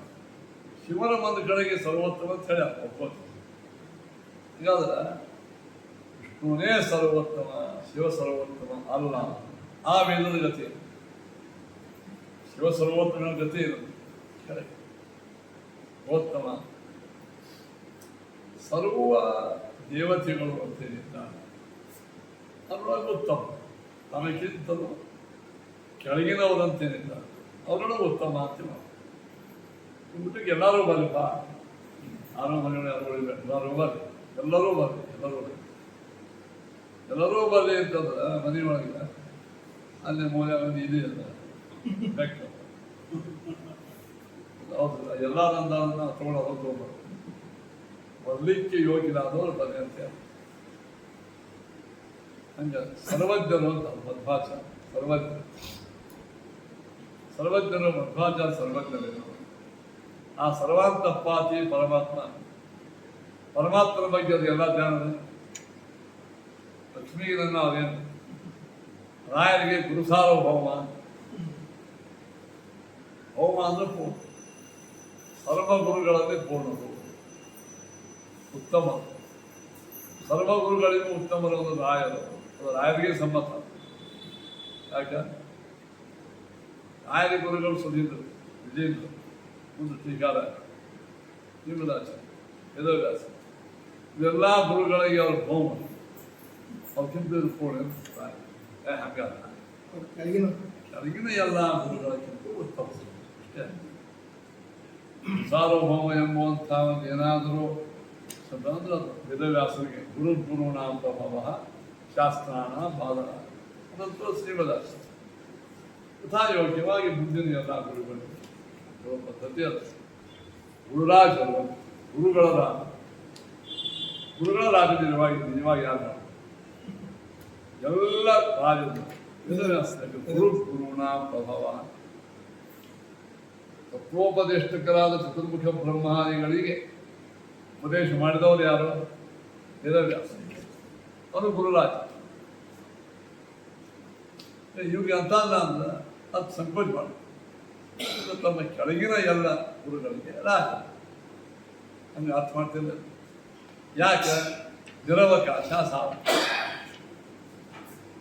ಶಿವನ ಒಂದು ಕಡೆಗೆ ಸರ್ವೋತ್ತಮ ಅಂತ ಹೇಳಿ ಒಪ್ಪೋದು. ಹಾಗಾದ್ರೆ ವಿಷ್ಣುವೇ ಸರ್ವೋತ್ತಮ, ಶಿವ ಸರ್ವೋತ್ತಮ ಅಲ್ಲ. ಆ ವೇದದ ಗತಿ ಶಿವ ಸರ್ವೋತ್ತಮ ಗತಿ ಇರೋದು ಕೆಳಗೆ ಉತ್ತಮ ಸರ್ವ ದೇವತೆಗಳು ಅಂತೇನಿದ್ದಾರೆ ಅದರೊಳಗೆ ಉತ್ತಮ, ತನಗಿಂತಲೂ ಕೆಳಗಿನವರಂತೇನಿದ್ದಾರೆ ಅವರೊಳಗೆ ಉತ್ತಮ ಅಂತ ಊಟಕ್ಕೆ ಎಲ್ಲರೂ ಬರಲಿಪ್ಪ, ಆರೋ ಮನೆಗಳು ಎಲ್ಲರೂ ಬರ್ರಿ, ಎಲ್ಲರೂ ಬರ್ರಿ, ಎಲ್ಲರೂ ಬರ್ರಿ, ಎಲ್ಲರೂ ಬರ್ರಿ ಅಂತಂದ್ರೆ ಮನೆ ಒಳಗೆ ಅಲ್ಲಿ ಮೂಲೆ ಮಂದಿ ಇದೆ ಅಲ್ಲ ಬೆಕ್ಕ ಹೌದು ಎಲ್ಲಾರಂದನ್ನ ತಗೊಳ್ಳೋದು ತಗೋಬಾರ್ದು. ಬರ್ಲಿಕ್ಕೆ ಯೋಗ್ಯರಾದವರು ಬರ್ರಿ ಅಂತ ಹೇಳಿ ಹಂಗೆ ಸರ್ವಜ್ಞರು ಅಂತ ಮಧ್ವಾಚಾರ್ಯ ಸರ್ವಜ್ಞರು ಮಧ್ವಾಚಾರ್ಯ ಸರ್ವಜ್ಞರು. ಆ ಸರ್ವಾಂತಪಾತಿ ಪರಮಾತ್ಮನ ಬಗ್ಗೆ ಅದು ಎಲ್ಲ ಜ್ಞಾನ. ಲಕ್ಷ್ಮೀಗೆ ನನ್ನ ಅದೇನು ರಾಯರಿಗೆ ಗುರುಸಾರ್ವಭೌಮ, ಭೌಮ ಅಂದ್ರೆ ಪೂರ್ಣ, ಸರ್ವಗುರುಗಳಲ್ಲಿ ಪೂರ್ಣರು ಉತ್ತಮ, ಸರ್ವಗುರುಗಳಿಗೂ ಉತ್ತಮರು ಒಂದು ರಾಯರು. ಅದು ರಾಯರಿಗೆ ಸಮ್ಮತ. ಯಾಕೆ ರಾಯರ ಗುರುಗಳು ಸುಧೀಂದ್ರ, ವಿಜೇಂದ್ರ, ಒಂದು ಟೀಕಾರ, ನಿಮ್ಮದಾಚ, ವೇದವ್ಯಾಸ, ಇವೆಲ್ಲ ಗುರುಗಳಿಗೆ ಅವ್ರ ಭೌಮ, ಅವ್ರಿಗಿಂತ ಪೂರ್ಣ ರಾಯ. ಹಂಗಾರ ಕೆಳಗಿನ ಎಲ್ಲ ಗುರುಗಳಕ್ಕಿಂತ ಉತ್ತಮ ಅಷ್ಟೇ. ಸಾರ್ವಭೌಮ ಎಂಬುವಂಥ ಒಂದು ಏನಾದರೂ ಶಬ್ದ ಅಂದ್ರೆ ಅದು ವೇದವ್ಯಾಸರಿಗೆ ಗುರುನಾಮ ಪ್ರಭಾವ ಶಾಸ್ತ್ರಾಣ ಬಾಧನ ಅದಂತೂ ಶ್ರೀಮದಾಸ ಯಥಾಯೋಗ್ಯವಾಗಿ ಮುಂದಿನ ಎಲ್ಲ ಗುರುಗಳು ಪದ್ಧತಿ ಅದು. ಗುರುರಾಜ ಗುರುಗಳ ರಾಜ ನಿಜವಾಗಿ ಯಾರು ಎಲ್ಲ ರಾಜರು ವೇದವ್ಯಾಸರಿಗೆ ಗುರುನಾಮ ಪ್ರಭಾವ. ತತ್ವೋಪದೇಷ್ಟಕರಾದ ಚತುರ್ಮುಖ ಬ್ರಹ್ಮಾದಿಗಳಿಗೆ ಉಪದೇಶ ಮಾಡಿದವರು ಯಾರು? ವೇದವ್ಯಾಸ. ಅದು ಗುರುರಾಜ. ಇವ್ರಿಗೆ ಅಂತ ಅಲ್ಲ ಅಂದ್ರೆ ಅದು ಸಂಕೋಚ ಮಾಡಿ ತಮ್ಮ ಕೆಳಗಿನ ಎಲ್ಲ ಗುರುಗಳಿಗೆ ರಾಜ ಹಂಗೆ ಅರ್ಥ ಮಾಡ್ತಿಲ್ಲ. ಯಾಕೆ? ನಿರವಕಾಶ ಸಾವು.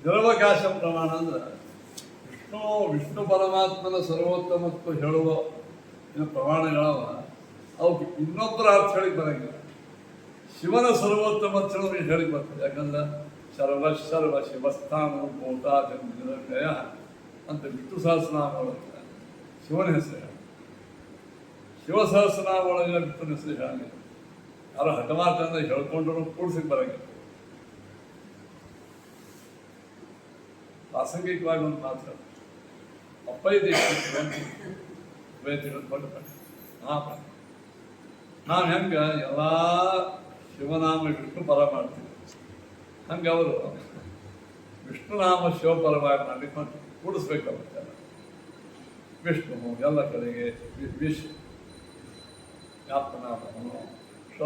ನಿರವಕಾಶ ಪ್ರಮಾಣ ಅಂದ್ರೆ ವಿಷ್ಣು ಪರಮಾತ್ಮನ ಸರ್ವೋತ್ತಮತ್ವ ಹೇಳುವ ಪ್ರಮಾಣಗಳವ ಅವಕ್ಕೆ ಇನ್ನೊಬ್ಬರ ಅರ್ಥ ಹೇಳಿಕ್ ಬರಂಗಿಲ್ಲ. ಶಿವನ ಸರ್ವೋತ್ತಮ ಹೇಳಿಕ್ ಬರ್ತದೆ. ಯಾಕಂದ್ರೆ ಸರ್ವ ಶಿವಸ್ಥಾನ ಭೂತ ಜಯ ಅಂತ ವಿಷ್ಣು ಸಹಸ್ರನಾಮ ಒಳಗೆ ಶಿವನ ಹೆಸರು, ಶಿವ ಸಹಸ್ರನಾಮ ಒಳಗೆ ವಿಷ್ಣುನ ಹೆಸರು ಹೇಳಂಗಿಲ್ಲ. ಯಾರು ಹಠಮಾರ್ಚಂದ ಹೇಳ್ಕೊಂಡ್ರು ಕೂಡ್ಸಿಕ್ ಬರಂಗಿಲ್ಲ. ಪ್ರಾಸಂಗಿಕವಾಗಿ ಒಂದು ಮಾತ್ರ ಅಪ್ಪೈದು ನಾವು ಹೆಂಗೆ ಎಲ್ಲ ಶಿವನಾಮ ವಿಷ್ಣು ಪರ ಮಾಡ್ತೀವಿ, ಹಂಗೆ ಅವರು ವಿಷ್ಣುನಾಮ ಶಿವಪರವಾಗಿ ಮಾಡ್ಲಿಕ್ಕೆ ಮಾಡಿ ಕೂಡಿಸ್ಬೇಕಾಗುತ್ತೆ. ವಿಷ್ಣು ಎಲ್ಲ ಕಡೆಗೆ ಆತ್ಮನಾಮನು ಶ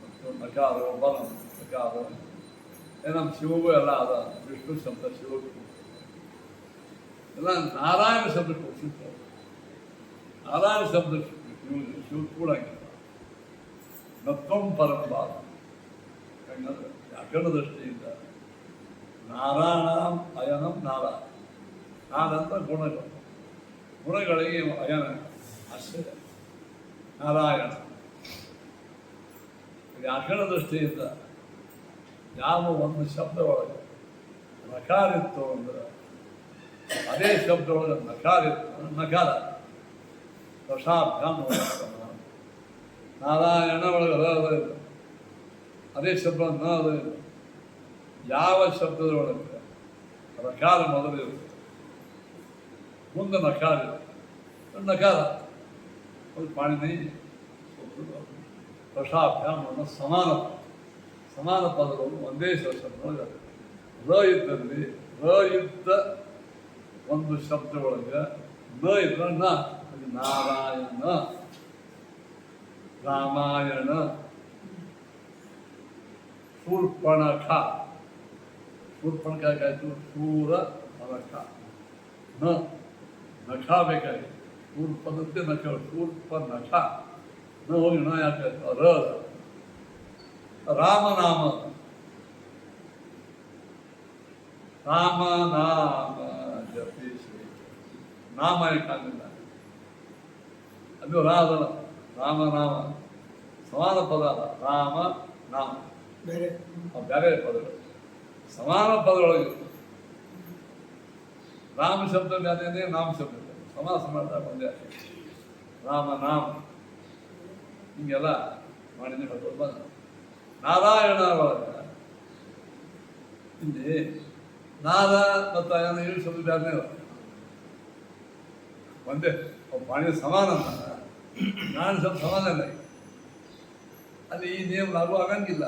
ಮತ್ತು ನಕಾರ ಬಲ ನಕಾರ ನಮ್ಮ ಶಿವಗೂ ಎಲ್ಲ ಅದ. ವಿಷ್ಣು ಶಬ್ದ ಶಿವಗೂ ಎಲ್ಲ ನಾರಾಯಣ ಶಬ್ದ ಕೊಡ್ಸಿರ್ತಾರೆ. ನಾರಾಯಣ ಶಬ್ದ ಶಿವ ಕೂಡಂಗಿಲ್ಲ. ನತ್ವಂ ಪರಂಬಾರ ಹಂಗಂದ್ರೆ ವ್ಯಾಕರಣ ದೃಷ್ಟಿಯಿಂದ ನಾರಾಯಣ ಅಯನಂ ನಾರಾಯಣ. ನಾನಂತ ಗುಣಗಳಿಗೆ ಅಯನ ಅಷ್ಟೇ ನಾರಾಯಣ. ವ್ಯಾಕರಣ ದೃಷ್ಟಿಯಿಂದ ಯಾವ ಒಂದು ಶಬ್ದ ಒಳಗೆ ನಕಾರಿತ್ತು ಅಂದ್ರೆ ಅದೇ ಶಬ್ದ ಒಳಗೆ ನಕಾರಿತ್ತು ನಕಾರ ದಶಾಭ್ಯಾಮ ನಾರಾಯಣ ಒಳಗೆ ಅದ ಅದೇ ಶಬ್ದ ನ ಅದ. ಯಾವ ಶಬ್ದದ ಒಳಗೆ ನಕಾರ ಮೊದಲಿರುತ್ತೆ, ಮುಂದೆ ನಕಾರ ಇರುತ್ತೆ. ನಕಾರ ಅದು ಪಾಣಿನಿ ದಶಾಭ್ಯಾಮ ಸಮಾನ ಪದಗಳು ಒಂದೇ ಶಬ್ದ. ರ ಇದ್ದಲ್ಲಿ ರ ಇದ್ದ ಒಂದು ಶಬ್ದ ಒಳಗೆ ನ ಇದ್ರೆ ನ ಅದು ನಾರಾಯಣ, ರಾಮಾಯಣ, ಶೂರ್ಪಣಖ. ಶೂರ್ಪಣಖ ಯಾಕಾಯ್ತು? ಶೂರ ಫಲಕ. ನಖ ಬೇಕಾಗಿತ್ತು. ಶೂರ್ಪದಂತೆ ನಖ, ಶೂರ್ಪನಖ. ಹೋಗಿ ನ ಯಾಕಾಯ್ತು? ರಾಮನಾಮ. ರಾಮನಾಮ ಜಪಿಸಿ. ನಾಮ ಯಾಕಾಗಿಲ್ಲ, ಅದು ರಾಧನ ರಾಮನಾಮ ಸಮಾನ ಪದ ಅಲ್ಲ. ರಾಮ ನಾಮ ಬೇರೆ ಬೇರೆ ಪದಗಳು ಸಮಾನ ಪದಗಳೊಳಗೆ. ರಾಮ ಶಬ್ದ ಬೇರೆ, ನಾಮ ಶಬ್ದ ಬೇರೆ. ಸಮಾಸ ಮಾಡಿದಾಗ ಒಂದೇ. ರಾಮ ನಾಮ ಹಿಂಗೆಲ್ಲ ಮಾಡಿದ್ರೆ ಹೇಳ್ಬೋದು. ಬಂದ ನಾರಾಯಣ ಒಳಗೆ ಇಲ್ಲಿ ನಾದ ಮತ್ತು ಅಯನ ಏಳು ಶಬ್ದ ಬೇರೆ ಒಂದೇ. ಪಾಣಿ ಸಮಾನ ಅಂತ ನಾನು ಸ್ವಲ್ಪ ಸಮಾನ ಇಲ್ಲ. ಅಲ್ಲಿ ಈ ನಿಯಮ लागू ಆಗಂಗಿಲ್ಲ.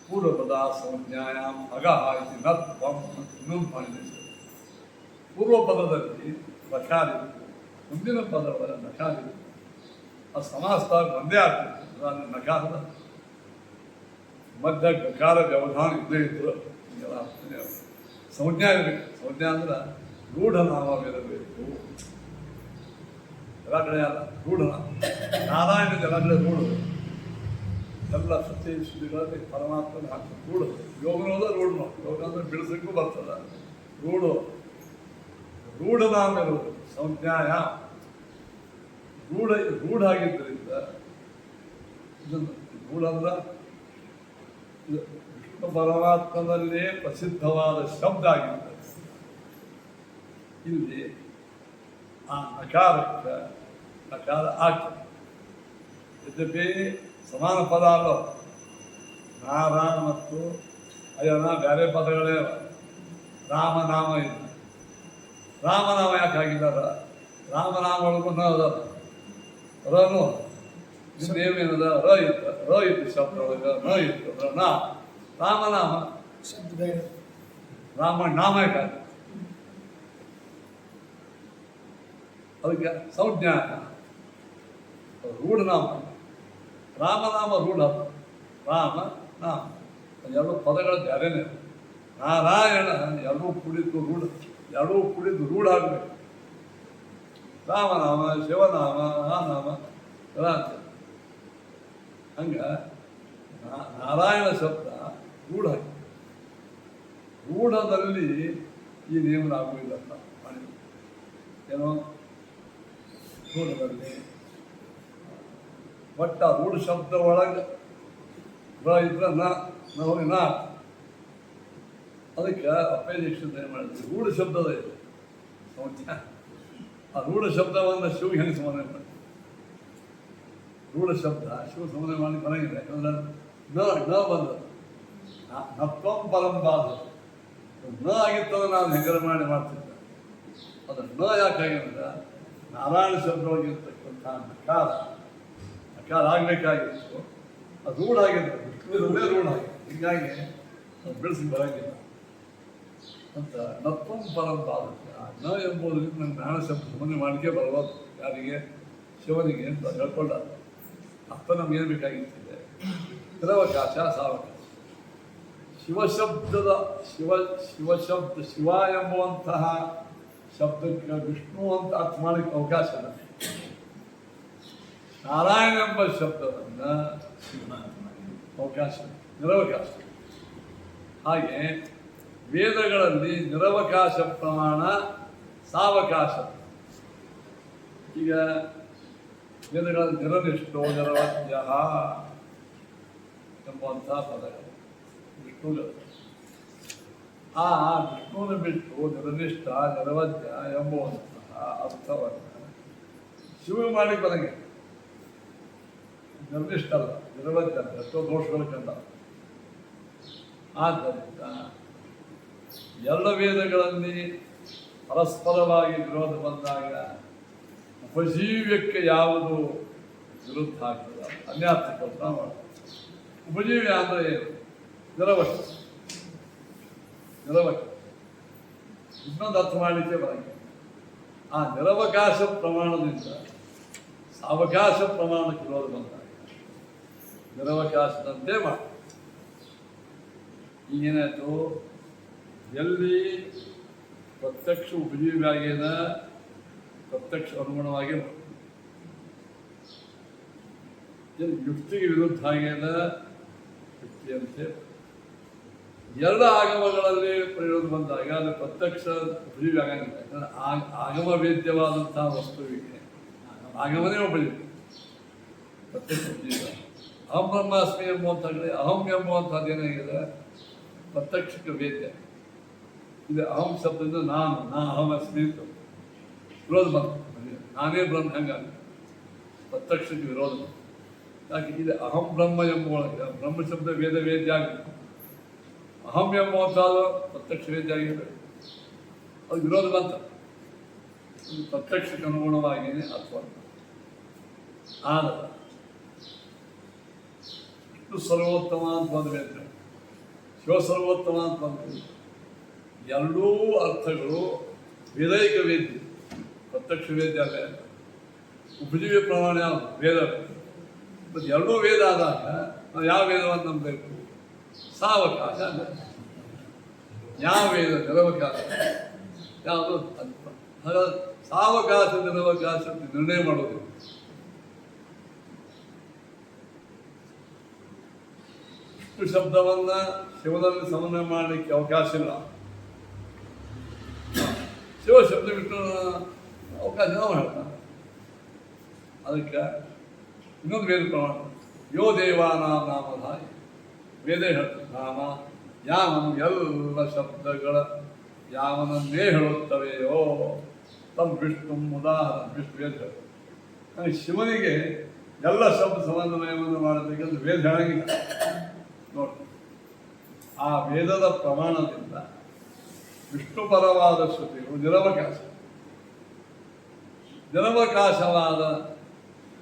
ಪೂರ್ವಪದ ಸಂಜ್ಞಾಯಾಮ್ ಅಗಹ ಇತಿ ನ ತ್ವಂ ಇನ್ನೊಂದು ಪಾಣಿ. ಪೂರ್ವ ಪದದಲ್ಲಿ ಲಕಾರ ಇತ್ತು, ಮುಂದಿನ ಪದಗಳ ನಕಾರ ಇತ್ತು. ಅದು ಸಮಾಸದಾಗ ಒಂದೇ ಆಗ್ತಿತ್ತು. ನಕಾರದ ಮಧ್ಯ ಗಕಾರ ವ್ಯವಧಾನ ಇದ್ದೇ ಇದ್ರು. ಹಿಂಗೆಲ್ಲ ಸಂಜ್ಞಾ ಇರಬೇಕು. ಸಂಜ್ಞಾ ಅಂದ್ರೆ ರೂಢನಾಮವಿರಬೇಕು. ಎಲ್ಲ ಕಡೆ ಅಲ್ಲ, ರೂಢನಾಮ. ನಾರಾಯಣದ ಎಲ್ಲ ಕಡೆ ರೂಢರು. ಎಲ್ಲ ಸತ್ಯ ಸುದ್ದಿಗಳಲ್ಲಿ ಪರಮಾತ್ಮನ ಹಾಕಿ ರೂಢರು. ಯೋಗನೋದ ರೂಢನು. ಯೋಗ ಅಂದ್ರೆ ಬಿಡಿಸಕ್ಕೂ ಬರ್ತದ. ರೂಢನಾಮ ಇರುವುದು ಸಂಜ್ಞಾಯ. ರೂಢ ಆಗಿದ್ದರಿಂದ ಇದನ್ನು ರೂಢ ಅಂದ್ರೆ ವಿಷ್ಣು ಪರಮಾತ್ಮನಲ್ಲೇ ಪ್ರಸಿದ್ಧವಾದ ಶಬ್ದ ಆಗಿರ್ತದೆ. ಇಲ್ಲಿ ಆ ನಕಾರಕ್ಕೆ ನಕಾರ ಆಗ್ತದೆ. ಯದ್ಯಪಿ ಸಮಾನ ಪದ ಅಲ್ಲ. ನಾರ ಮತ್ತು ಅಯನ ಬೇರೆ ಪದಗಳೇ. ರಾಮನಾಮ ಇಲ್ಲ. ರಾಮನಾಮ ಯಾಕೆ ಆಗಿಲ್ಲ? ರಾಮನಾಮ ಒಳಗೂ ನ ಅದ, ರನು ಇನ್ನೇವೇನದ ರ ಇತ್ತು ಶಬ್ದ ಒಳಗೆ ನ ಇತ್ತು ಅದ್ರ ನಾ. ರಾಮನಾಮ ಶಬ್ದ ಬೇರೆ. ರಾಮ ನಾಮ ಯಾಕೆ? ಅದಕ್ಕೆ ಸಂಜ್ಞಾ ರೂಢನಾಮ. ರಾಮನಾಮ ರೂಢ, ರಾಮ ನಾಮ ಎರಡು ಪದಗಳ ಬೇರೆನೇ. ನಾರಾಯಣ ಎರಡೂ ಕೂಡಿದ್ದು ರೂಢ ಆಗಬೇಕು. ರಾಮನಾಮ, ಶಿವನಾಮ, ಆ ನಾಮ ಎಲ್ಲ ಅಂತ. ಹಂಗೆ ನಾರಾಯಣ ಶಬ್ದ ರೂಢ. ರೂಢದಲ್ಲಿ ಈ ನಿಯಮ ಆಗುವುದಿಲ್ಲ. ಏನೋ ರೂಢದಲ್ಲಿ ಬಟ್ ಆ ರೂಢ ಶಬ್ದ ಒಳಗೆ ಇದ್ರೆ ಹೋಗಿ ನಾ. ಅದಕ್ಕೆ ಅಪೇಕ್ಷಿತ ಏನು ಮಾಡಿದ್ವಿ? ರೂಢ ಶಬ್ದದ ಇದೆ ಸಂಜ್ಞಾ. ಆ ರೂಢ ಶಬ್ದವನ್ನು ಶಿವಿಗೆ ಹೆಂಗೆ ಸಂಬೋಧನೆ ಮಾಡಿ? ರೂಢ ಶಬ್ದ ಶಿವ ಸಂಬೋಧನೆ ಮಾಡಿ ಬರಂಗಿಲ್ಲ. ಯಾಕಂದ್ರೆ ನ ಬಂದದ್ದು ನತ್ವಂ ಪರಂಬಾದ ನ ಆಗಿತ್ತಂದ್ರೆ ನಾನು ಹೆಂಗರ ಮಾಡ್ತಿದ್ದೆ. ಅದು ನ ಯಾಕಾಗಿದ್ರೆ ನಾರಾಯಣ ಶಬ್ದವಾಗಿರ್ತಕ್ಕಂಥ ನಕಾರ ಆಗಬೇಕಾಗಿತ್ತು. ಅದು ರೂಢ ಆಗಿತ್ತು. ವಿಷ್ಣುವೇ ರೂಢ ಆಗಿತ್ತು. ಹೀಗಾಗಿ ಅದು ಬೆಳೆಸಿ ಬರಂಗಿಲ್ಲ ಅಂತ ನತ್ವಂ ಪರಂಬಾದ. ನ ಎಂಬುದರಿಂದ ನನ್ನ ಜ್ಞಾನ ಶಬ್ದ ಸಂಬಂಧ ಮಾಡಿಕೆ ಬರಬಹುದು. ಯಾರಿಗೆ? ಶಿವನಿಗೆ ಅಂತ ಹೇಳ್ಕೊಂಡ. ಅಪ್ಪ ನಮ್ಗೇನು ಬೇಕಾಗಿರ್ತದೆ? ದ್ರವಕಾಶ, ಸಾವಕಾಶ. ಶಿವಶಬ್ದದ ಶಿವಶಬ್ದ ಶಿವ ಎಂಬುವಂತಹ ಶಬ್ದಕ್ಕೆ ವಿಷ್ಣು ಅಂತ ಅರ್ಥ ಮಾಡಲಿಕ್ಕೆ ಅವಕಾಶ ಇಲ್ಲ. ನಾರಾಯಣ ಎಂಬ ಶಬ್ದವನ್ನು ಅವಕಾಶ, ನಿರವಕಾಶ. ಹಾಗೆ ವೇದಗಳಲ್ಲಿ ನಿರವಕಾಶ ಪ್ರಮಾಣ, ಸಾವಕಾಶ. ಈಗ ವೇದಗಳಲ್ಲಿ ನಿರನಿಷ್ಠೋ ನಿರವಜ್ಯ ಎಂಬಂಥ ಪದಗಳು ವಿಷ್ಣುಗಳು. ಆ ವಿಷ್ಣುವಿನ ಬಿಟ್ಟು ನಿರನಿಷ್ಠ, ನಿರವಜ್ಯ ಎಂಬುವಂತಹ ಅರ್ಥವನ್ನು ಶಿವ ಮಾಡಿ ಬರಂಗೆ. ನಿರ್ದಿಷ್ಟ ಅಲ್ಲ, ನಿರವಜ್ಯ ಅಂತ ಎಷ್ಟೋ ದೋಷಗಳು ಕಂಡ. ಆದ್ದರಿಂದ ಎಲ್ಲ ವೇದಗಳಲ್ಲಿ ಪರಸ್ಪರವಾಗಿ ವಿರೋಧ ಬಂದಾಗ ಉಪಜೀವ್ಯಕ್ಕೆ ಯಾವುದು ವಿರುದ್ಧ ಆಗ್ತದೆ ಅನ್ಯಾರ್ಥ ಕೆಲಸ ಮಾಡ್ತದೆ. ಉಪಜೀವ್ಯ ಅಂದರೆ ಏನು? ನಿರವಕ. ಇನ್ನೊಂದು ಅರ್ಥ ಮಾಡಲಿಕ್ಕೆ ಬರಂಗಿಲ್ಲ. ಆ ನಿರವಕಾಶ ಪ್ರಮಾಣದಿಂದ ಸಾವಕಾಶ ಪ್ರಮಾಣಕ್ಕೆ ವಿರೋಧ ಬಂದಾಗ ನಿರವಕಾಶದಂತೆ ಮಾಡಿ. ಈಗೇನಾಯ್ತು, ಎಲ್ಲಿ ಪ್ರತ್ಯಕ್ಷ ಉಪಜೀವಿಯಾಗೇನ ಪ್ರತ್ಯಕ್ಷ ಅನುಗುಣವಾಗಿ ಯುಕ್ತಿಗೆ ವಿರುದ್ಧ ಆಗ್ಯದ ಯುಕ್ತಿಯಂತೆ. ಎರಡು ಆಗಮಗಳಲ್ಲಿ ಪ್ರಯೋಗ ಬಂದಾಗ ಅದು ಪ್ರತ್ಯಕ್ಷ ಉಪಜೀವಿ ಆಗಂಗಿಲ್ಲ. ಯಾಕಂದ್ರೆ ಆಗಮ ವೇದ್ಯವಾದಂತಹ ವಸ್ತುವಿಗೆ ಆಗಮನೇ ಉಪಜೀವಿ, ಪ್ರತ್ಯಕ್ಷ ಉಪಜೀವಿ. ಅಹಂ ಬ್ರಹ್ಮಾಸ್ಮಿ ಎಂಬುವಂಥದ್ದು ಅಹಂ ಎಂಬುವಂಥದ್ದು ಏನಾಗಿದೆ ಪ್ರತ್ಯಕ್ಷಕ್ಕೆ ವೇದ್ಯ. ಇದು ಅಹಂ ಶಬ್ದದಿಂದ ನಾ ಅಹಂ ಅಸ್ಮಿ ಅಂತ ವಿರೋಧ ಬಂತು. ನಾನೇ ಬ್ರಹ್ಮ ಹೆಂಗ ಪ್ರತ್ಯಕ್ಷಕ್ಕೆ ವಿರೋಧ ಬಂತು. ಯಾಕೆ ಇದು ಅಹಂ ಬ್ರಹ್ಮ ಎಂಬುವೊಳಗೆ ಬ್ರಹ್ಮ ಶಬ್ದ ವೇದ್ಯ ಆಗಿದೆ. ಅಹಂ ಎಂಬುವಂಥದ್ದು ಪ್ರತ್ಯಕ್ಷ ವೇದ್ಯ ಆಗಿದೆ, ಅದು ವಿರೋಧ ಬಂತ. ಪ್ರತ್ಯಕ್ಷಕ್ಕೆ ಅನುಗುಣವಾಗಿಯೇ ಅಥವಾ ಆದರೆ ವಿಷ್ಣು ಸರ್ವೋತ್ತಮ ಅಂತ ಬಂದ್ರೆ ಶಿವ ಸರ್ವೋತ್ತಮ ಅಂತ ಬಂದ್ರೆ ಎರಡೂ ಅರ್ಥಗಳು ವೇದೈಕ ವೇದ್ಯ, ಪ್ರತ್ಯಕ್ಷ ವೇದ್ಯ ಅಲ್ಲ. ಉಪಜೀವಿ ಪ್ರಮಾಣ ವೇದ. ಮತ್ತು ಎರಡೂ ವೇದ ಆದಾಗ ನಾವು ಯಾವ ವೇದವನ್ನು ನಂಬಬೇಕು? ಸಾವಕಾಶ ಅಲ್ಲ. ಯಾವ ವೇದ ನಿರವಕಾಶ ಯಾವುದು? ಹಾಗಾದ್ರೆ ಸಾವಕಾಶ ನಿರವಕಾಶ ನಿರ್ಣಯ ಮಾಡೋದು ವಿಷ್ಣು ಶಬ್ದವನ್ನ ಶಿವನಲ್ಲಿ ಸಮನ್ವಯ ಮಾಡಲಿಕ್ಕೆ ಅವಕಾಶ ಇಲ್ಲ. ಶಿವ ಶಬ್ದ ಬಿಟ್ಟು ಅವಕಾಶ ನಾವು ಹೇಳ್ತಾನೆ. ಅದಕ್ಕೆ ಇನ್ನೊಂದು ವೇದ ಪ್ರಮಾಣ ಯೋ ದೇವಾನಾಮಧ ವೇದ ಹೇಳ್ತದೆ. ನಾಮ ಯಾವನು ಎಲ್ಲ ಶಬ್ದಗಳ ಯಾವನನ್ನೇ ಹೇಳುತ್ತವೆಯೋ ತಮ್ಮ ವಿಷ್ಣು ಉದಾಹರಣೆ ವಿಷ್ಣು ವೇದ ಹೇಳ್ತಾರೆ. ಶಿವನಿಗೆ ಎಲ್ಲ ಶಬ್ದ ಸಮನ್ವಯವನ್ನು ಮಾಡಬೇಕಂದ್ರೆ ವೇದ ಹೇಳಂಗಿಲ್ಲ ನೋಡಿ. ಆ ವೇದದ ಪ್ರಮಾಣದಿಂದ ವಿಷ್ಣುಪರವಾದ ಶ್ರುತಿಗಳು ನಿರವಕಾಶವಾದ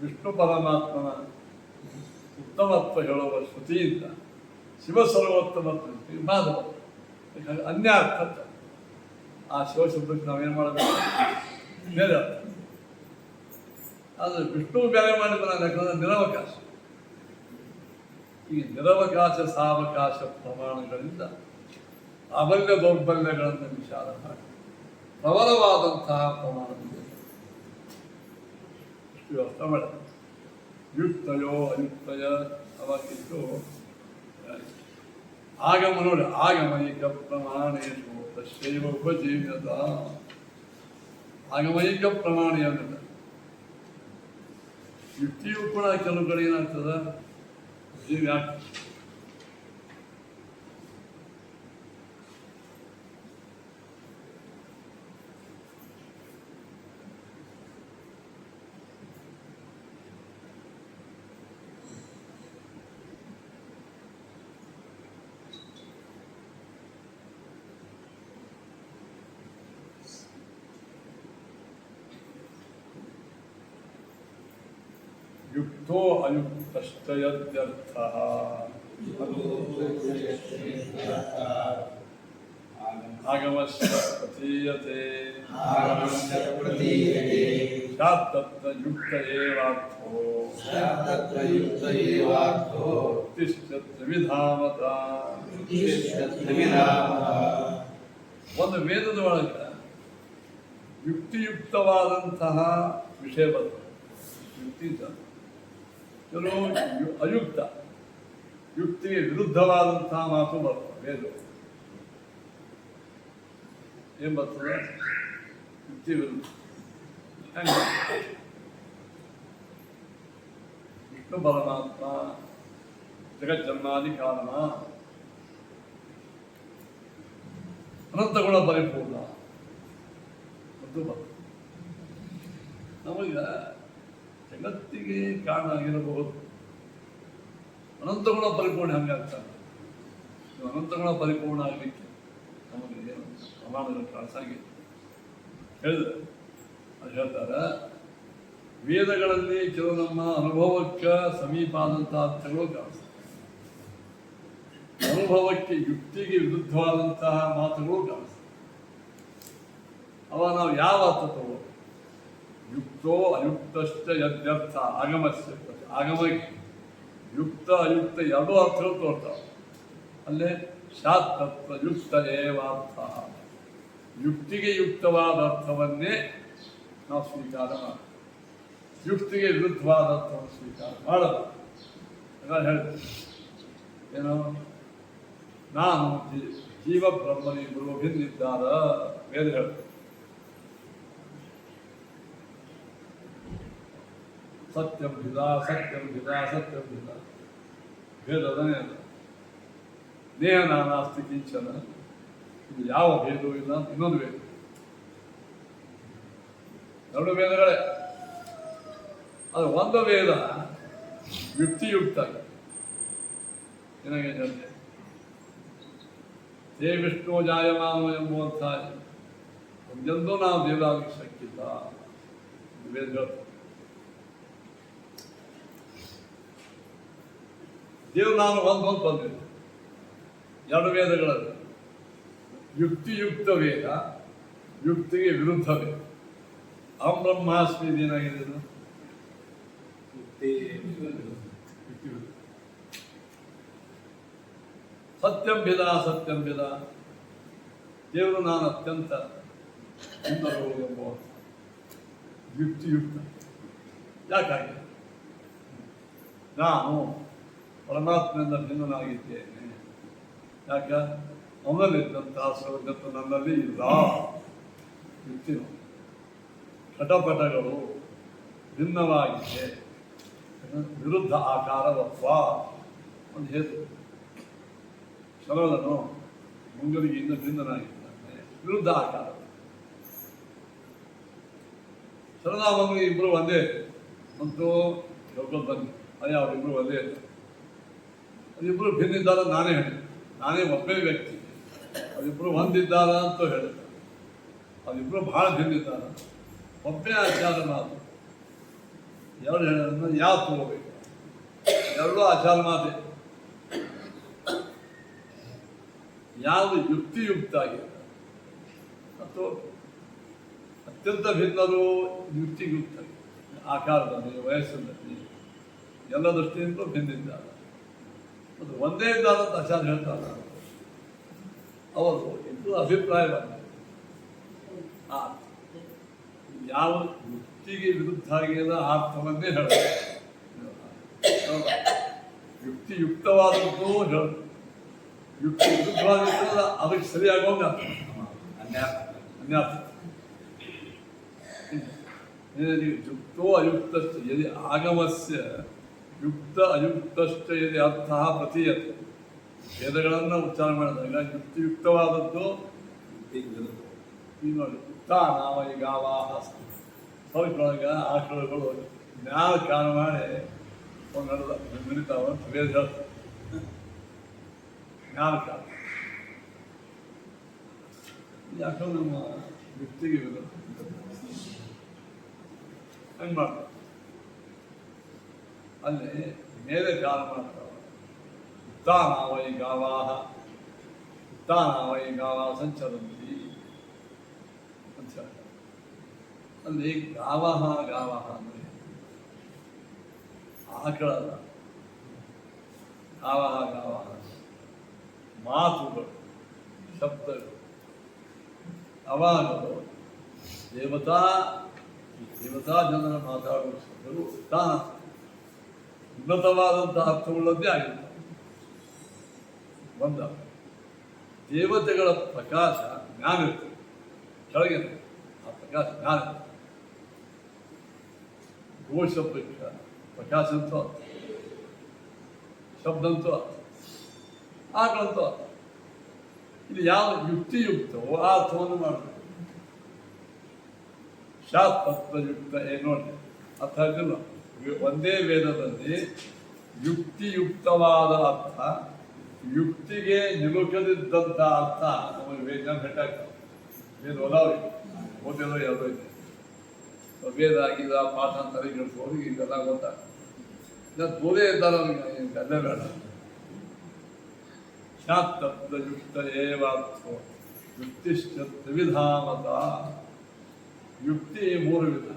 ವಿಷ್ಣು ಪರಮಾತ್ಮನ ಉತ್ತಮತ್ವ ಹೇಳುವ ಶ್ರುತಿಯಿಂದ ಶಿವ ಸರ್ವೋತ್ತಮತ್ವ ಬಾಧಕ ಅನ್ಯಾರ್ಥ. ಆ ಶಿವಶಬ್ದಕ್ಕೆ ನಾವೇನು ಮಾಡಬೇಕು? ಬೇರೆ ಅರ್ಥ. ಆದರೆ ವಿಷ್ಣು ಬೇರೆ ಮಾಡಿದ್ರೆ ಯಾಕಂದ್ರೆ ನಿರವಕಾಶ. ಈ ನಿರವಕಾಶ ಸಾವಕಾಶ ಪ್ರಮಾಣಗಳಿಂದ ಪ್ರಾಬಲ್ಯ ದೌರ್ಬಲ್ಯಗಳನ್ನು ವಿಚಾರ ಮಾಡಿ ಪ್ರಬಲವಾದಂತಹ ಪ್ರಮಾಣದಿಂದ ವ್ಯವಸ್ಥೆ ಮಾಡ ಯುಕ್ತಯೋ ಅಯುಕ್ತಯ ಅವಾಗಿದ್ದು ಆಗಮ ನೋಡಿ. ಆಗಮೈಕ ಪ್ರಮಾಣೇಶು ತಶೈವ ಉಪಜೀವ್ಯತ. ಆಗಮೈಕ ಪ್ರಮಾಣ ಏನಿದೆ. ಯುಕ್ತಿಯು ಕೂಡ ಕೆಲವು ಕಡೆ ಏನಾಗ್ತದ ಜೀವಿ ಆಗ್ತದೆ. ಯುಕ್ತೋ ಅಯುಕ್ತಶ್ಚಯತ್ಯರ್ಥಃ ಆಗಮಶ್ಚ ಪ್ರತೀಯತೆ ಸ್ಯಾತ್ತತ್ರ ಯುಕ್ತ ಏವಾರ್ಥೋ ಉತ್ತಿಷ್ಠತ್ ತ್ರಿವಿಧಾಮತ. ಒಂದು ವೇದದ ಒಳಗೆ ಯುಕ್ತಿಯುಕ್ತವಾದಂತಹ ವಿಷಯ ಬರ್ತದೆ. ಯುಕ್ತಿ ಕೆಲವು ಅಯುಕ್ತ ಯುಕ್ತಿಗೆ ವಿರುದ್ಧವಾದಂತಹ ಮಾತು ಬರ್ತದೆ. ವೇದ ಏನ್ ಬರ್ತದೆ? ಯುಕ್ತಿ ವಿರುದ್ಧ. ವಿಷ್ಣು ಪರಮಾತ್ಮ ಜಗಜ್ಜನ್ಮಾದಿ ಕಾರಣ, ಅನಂತ ಗುಣ ಪರಿಪೂರ್ಣ ಮತ್ತು ಬರ್ತದೆ. ನಮಗ ಜಗತ್ತಿಗೆ ಕಾರಣ ಆಗಿರಬಹುದು. ಅನಂತ ಗುಣ ಪರಿಪೂರ್ಣ ಹಂಗಾಗ್ತಾರೆ. ಅನಂತ ಗುಣ ಪರಿಪೂರ್ಣ ಆಗಲಿಕ್ಕೆ ನಮಗೆ ಏನು ಪ್ರಮಾಣಗಳು ಕಾಣಿಸಾಗಿ ಹೇಳಿದ್ರೆ ಅದು ಹೇಳ್ತಾರೆ. ವೇದಗಳಲ್ಲಿ ಕೆಲವು ನಮ್ಮ ಅನುಭವಕ್ಕೆ ಸಮೀಪ ಆದಂತಹ ಅರ್ಥಗಳು ಕಾಣಿಸ್ತವೆ. ಅನುಭವಕ್ಕೆ ಯುಕ್ತಿಗೆ ವಿರುದ್ಧವಾದಂತಹ ಮಾತುಗಳು ಕಾಣಿಸ್ತವೆ. ಅವ ನಾವು ಯಾವ ಅರ್ಥ ತಗೋ ಯುಕ್ತೋ ಅಯುಕ್ತಶ್ಚ ಯದ್ಯರ್ಥ ಆಗಮಸ್ಯ ಆಗಮಕ್ಕೆ ಯುಕ್ತ ಅಯುಕ್ತ ಎರಡೂ ಅರ್ಥಗಳು ತೋರ್ತಾವೆ. ಅಲ್ಲೇ ಶಾಸ್ತತ್ವ ಯುಕ್ತ ಏವಾರ್ಥ ಯುಕ್ತಿಗೆ ಯುಕ್ತವಾದ ಅರ್ಥವನ್ನೇ ನಾವು ಸ್ವೀಕಾರ ಮಾಡ್ತೀವಿ, ಯುಕ್ತಿಗೆ ವಿರುದ್ಧವಾದ ಅರ್ಥವನ್ನು ಸ್ವೀಕಾರ ಮಾಡಲ್ಲ. ಹಾಗಾಗಿ ಹೇಳ್ತೀವಿ ಏನು ನಾನು ಜೀವ ಬ್ರಹ್ಮನಿಬ್ಬರು ಭಿನ್ನಿದ್ದಾರ ವೇದ ಹೇಳ್ತೀವಿ. ಸತ್ಯಂ ಭಿದ ಸತ್ಯಂ ಭಿದ ಸತ್ಯಂ ಭಿದ ಭೇದನೇ ಅಲ್ಲ. ನೇಹ ನಾನಾಸ್ತಿ ಕಿಂಚನ ಇದು ಯಾವ ಭೇದವೂ ಇಲ್ಲ ಅಂತ ಇನ್ನೊಂದು ವೇದ. ಎರಡು ವೇದಗಳೇ. ಅದು ಒಂದು ವೇದ ಯುಕ್ತಿಯುಕ್ತ ಏನಾಗೆ ಹೇಳ್ತೆ ಹೇ ವಿಷ್ಣು ಜಾಯಮಾನ ಎಂಬುವಂಥ ಒಂದೆಂದೂ ನಾವು ದೇವರಾಗಲಿಕ್ಕೆ ಶಕ್ತಿಲ್ಲ ವೇದ ಹೇಳ್ತಾರೆ. ದೇವ್ರು ನಾನು ಒಂದು ಬಂದಿದ್ದೆ ಎರಡು ವೇದಗಳಲ್ಲಿ ಯುಕ್ತಿಯುಕ್ತ ವೇದ, ಯುಕ್ತಿಗೆ ವಿರುದ್ಧ ವೇದ. ಅಹಂ ಬ್ರಹ್ಮಾಸ್ಮಿ ಇದೇನಾಗಿದೆ ಸತ್ಯಂ ಭಿದ ಸತ್ಯಂ ಭಿದ ದೇವರು ನಾನು ಅತ್ಯಂತ ಸುಂದರವು ಎಂಬ ಯುಕ್ತಿಯುಕ್ತ. ಯಾಕಾಗಿದೆ ನಾನು ಪರಮಾತ್ಮೆಯಿಂದ ಭಿನ್ನನಾಗಿದ್ದೇನೆ. ಯಾಕ ಅವನಲ್ಲಿದ್ದಂತಹ ಸರ್ವಜ್ಞತ್ವ ನನ್ನಲ್ಲಿ ಇಲ್ಲ. ಯುಕ್ತಿ ಘಟಪಟಗಳು ಭಿನ್ನವಾಗಿದೆ, ವಿರುದ್ಧ ಆಕಾರವತ್ವ ಒಂದು ಹೇತು. ಶರದನು ಮುಂಗಲಿಗೆಯಿಂದ ಭಿನ್ನನಾಗಿದ್ದಾನೆ, ವಿರುದ್ಧ ಆಕಾರ. ಶರದ ಮಂಗಲಿ ಇಬ್ಬರು ಒಂದೇ ಅಂತೂ ಹೇಳ್ಕೊಂಡು ಬನ್ನಿ, ಅದೇ ಅವರಿಬ್ಬರು ಒಂದೇ. ಅದಿಬ್ಬರು ಭಿನ್ನಿದ್ದಾರ ನಾನೇ ಹೇಳಿ, ನಾನೇ ಒಬ್ಬೇ ವ್ಯಕ್ತಿ. ಅದಿಬ್ಬರು ಒಂದಿದ್ದಾರ ಅಂತ ಹೇಳಿದ, ಅದಿಬ್ಬರು ಬಹಳ ಭಿನ್ನಿದ್ದಾರ, ಒಬ್ಬೇ ಆಚಾರ ಮಾತು. ಎರಡು ಹೇಳೋದನ್ನ ಯಾವ ತಗೋಬೇಕು, ಎರಡೂ ಆಚಾರ ಮಾತೆ. ಯಾವುದು ಯುಕ್ತಿಯುಕ್ತ ಆಗಿದೆ ಮತ್ತು ಅತ್ಯಂತ ಭಿನ್ನರು ಯುಕ್ತಿಯುಕ್ತ ಆಕಾರದಲ್ಲಿ, ವಯಸ್ಸಿನಲ್ಲಿ, ಎಲ್ಲ ದೃಷ್ಟಿಯಿಂದಲೂ ಭಿನ್ನಿದ್ದಾರೆ. ಅದು ಒಂದೇ ಇದ್ದಾರಂತ ಆಚಾರ್ಯ ಹೇಳ್ತಾರೆ. ಅವರು ಇಬ್ಬರು ಅಭಿಪ್ರಾಯ ಬಂದ ಯಾವ ಯುಕ್ತಿಗೆ ವಿರುದ್ಧ ಆಗಿದ ಅರ್ಥವನ್ನೇ ಹೇಳ್ತಾರೆ. ಯುಕ್ತಿಯುಕ್ತವಾದದ್ದು ಹೇಳ, ಯುಕ್ತಿ ವಿರುದ್ಧವಾಗಿರ್ತದ ಅದಕ್ಕೆ ಸರಿಯಾಗೋಂಗ ಅನ್ಯಾರ್ಥ. ಯುಕ್ತೋ ಅಯುಕ್ತಶ್ಚ ಯದಿ ಆಗಮಸ್ಯ ಯುಕ್ತ ಅಯುಕ್ತಶ್ಚ ಯದಿ ಅರ್ಥ ಪ್ರತೀಯತೆ. ವೇದಗಳನ್ನು ಉಚ್ಚಾರ ಮಾಡಿದಾಗ ಯುಕ್ತಿಯುಕ್ತವಾದದ್ದು ಈಗ ನೋಡಿ, ಯುಕ್ತ ನಾವ ಈಗ ಹೊರಗೊಳಗ ಆಕಳುಗಳು ಜ್ಞಾನ ಕಾರಣ ಮಾಡಿ ಒಂದು ನಡೆದ ಮಿಡಿತಾವ ಅಂತ ವೇದ ಹೇಳ್ತಾರೆ. ಜ್ಞಾನ ಕಾರಣ ಯಾಕೋ ನಮ್ಮ ಯುಕ್ತಿಗೆ ವಿರೋಧ ಹಂಗೆ ಮಾಡ್ತಾರೆ. ಅಲ್ಲಿ ಮೇಲೆ ಕಾಲ ಮಾಡ್ತಾವ. ಉತ್ತಾನಾವೈ ಗಾವಾಹ ಉತ್ತಾನಾವೈ ಗಾವಾ ಸಂಚರಂತಿ ಅಂತ ಹೇಳ್ತಾರೆ. ಅಲ್ಲಿ ಗಾವಾಹ ಗಾವಾಹ ಅಂದರೆ ಆಕಳಲ್ಲ. ಗಾವಾಹ ಗಾವಾಹ ಮಾತುಗಳು, ಶಬ್ದಗಳು, ಅವಾಗಲು ದೇವತಾ ಜನರ ಮಾತಾಡುವ ಶಬ್ದಗಳು ತಾನ ಉನ್ನತವಾದಂತಹ ಅರ್ಥವುಳ್ಳದ್ದೇ ಆಗಿರ್ತವೆ. ಒಂದ ದೇವತೆಗಳ ಪ್ರಕಾಶ ಜ್ಞಾನ ಇರ್ತದೆ, ಕೆಳಗೆ ಆ ಪ್ರಕಾಶ ಜ್ಞಾನ ಇರ್ತದೆ. ಗೋ ಶಬ್ದಕ್ಕೆ ಪ್ರಕಾಶ ಅಂತೂ ಶಬ್ದ ಅಂತೂ ಆಕಳಂತೂ ಇಲ್ಲಿ ಯಾವ ಯುಕ್ತಿಯುಕ್ತವೋ ಆ ಅರ್ಥವನ್ನು ಮಾಡಬೇಕು. ಶಾಸ್ತ್ರಯುಕ್ತ ನೋಡಿ ಅರ್ಥ ಆಗಿಲ್ಲ. ಒಂದೇ ವೇದದಲ್ಲಿ ಯುಕ್ತಿಯುಕ್ತವಾದ ಅರ್ಥ, ಯುಕ್ತಿಗೆ ನಿಲುಕದಿದ್ದಂಥ ಅರ್ಥ ನಮಗೆ ವೇದ ಬೇಕಾಗ್ತದೆ. ವೇದ ಒಲಾವಿ ಓದಿರೋ ಯಾವುದೋ ಇದೆ. ವೇದ ಆಗಿದ ಪಾಠ ಅಂತ ಕೇಳಿಸ್ಬೋದು, ಈಗೆಲ್ಲ ಗೊತ್ತಾಗ್ತದೆ. ದೂರೇ ಇದ್ದಾರೆ ಅವನಿಗೆ ಅಲ್ಲೇ ಬೇಡ. ಶಾಸ್ತ್ರಯುಕ್ತ ಏವಾರ್ಥೋ ಯುಕ್ತಿಶ್ಚ ತ್ರಿವಿಧ ಮತ. ಯುಕ್ತಿ ಮೂರು ವಿಧ.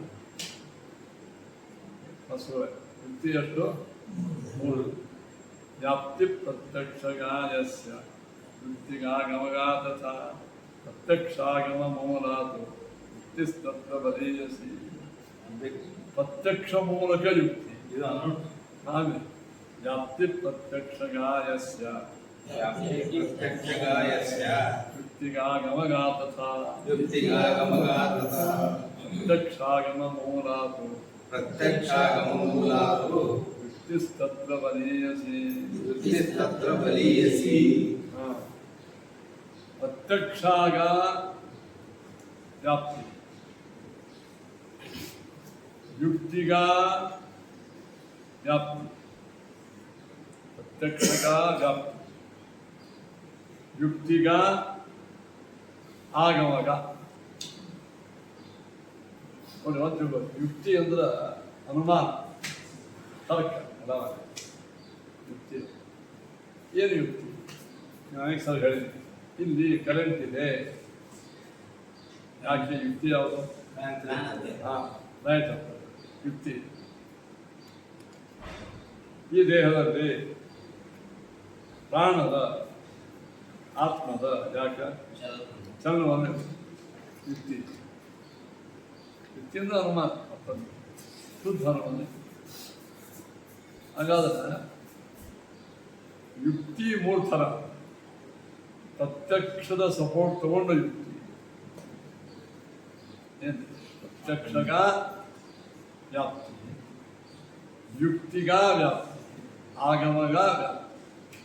ಯುಕ್ತಿ ಎಷ್ಟು? ಮೂರು. ವ್ಯಾಪ್ತಿ ಪ್ರತ್ಯಕ್ಷಗಾಯಸ್ಯ ಯುಕ್ತಿಗಾಗಮಗಾತಥ ಪ್ರತ್ಯಕ್ಷಾಗಮ ಮೂಲಾತು ಯುಕ್ತಿಸ್ತತ್ರ ಬಲೀಯಸಿ. ಪ್ರತ್ಯಕ್ಷ ಮೂಲಕ ಯುಕ್ತಿ ಆಮೇಲೆ ವ್ಯಾಪ್ತಿ ಪ್ರತ್ಯಕ್ಷಗಾಯಸ್ಯ ಯುಕ್ತಿಗಾಗಮಗಾತಥ ಪ್ರತ್ಯಕ್ಷಾಗಮ ಮೂಲಾತು ಯುಕ್ತಿಸ್ತತ್ರ ಬಲೀಯಸಿ. ಪ್ರತ್ಯಕ್ಷಾಗ ವ್ಯಾಪ್ತಿ, ಯುಕ್ತಿಗ ವ್ಯಾಪ್ತಿ. ಪ್ರತ್ಯಕ್ಷಗ ವ್ಯಾಪ್ತಿ, ಯುಕ್ತಿಗ ಆಗಮಗ. ನೋಡಿ ಒಂದು ಯುಕ್ತಿ ಅಂದ್ರೆ ಅನುಮಾನ, ತರ್ಕ. ಯುಕ್ತಿ ಏನು ಯುಕ್ತಿ? ಅನೇಕ ಸಲ ಹೇಳಿದ್ದೀನಿ. ಇಲ್ಲಿ ಕರೆಂಟ್ ಇದೆ, ಯಾಕೆ? ಯುಕ್ತಿ ಯಾವುದು? ಲೈಟ್ ಅಂತ ಯುಕ್ತಿ. ಈ ದೇಹದಲ್ಲಿ ಪ್ರಾಣದ ಆತ್ಮದ ಯಾಕೆ ಚಲನವನ್ನು ಯುಕ್ತಿ. ಯುಕ್ತಿಯಿಂದ ಅನುಮಾನ, ಶುದ್ಧ ಅನುಮಾನ. ಹಾಗಾದ್ರೆ ಯುಕ್ತಿ ಮೂರು ಥರ. ಪ್ರತ್ಯಕ್ಷದ ಸಪೋರ್ಟ್ ತಗೊಂಡು ಯುಕ್ತಿ ಏನು? ಪ್ರತ್ಯಕ್ಷಗ ವ್ಯಾಪ್ತಿ, ಯುಕ್ತಿಗ ವ್ಯಾಪ್ತಿ, ಆಗಮಗ ವ್ಯಾಪ್ತಿ.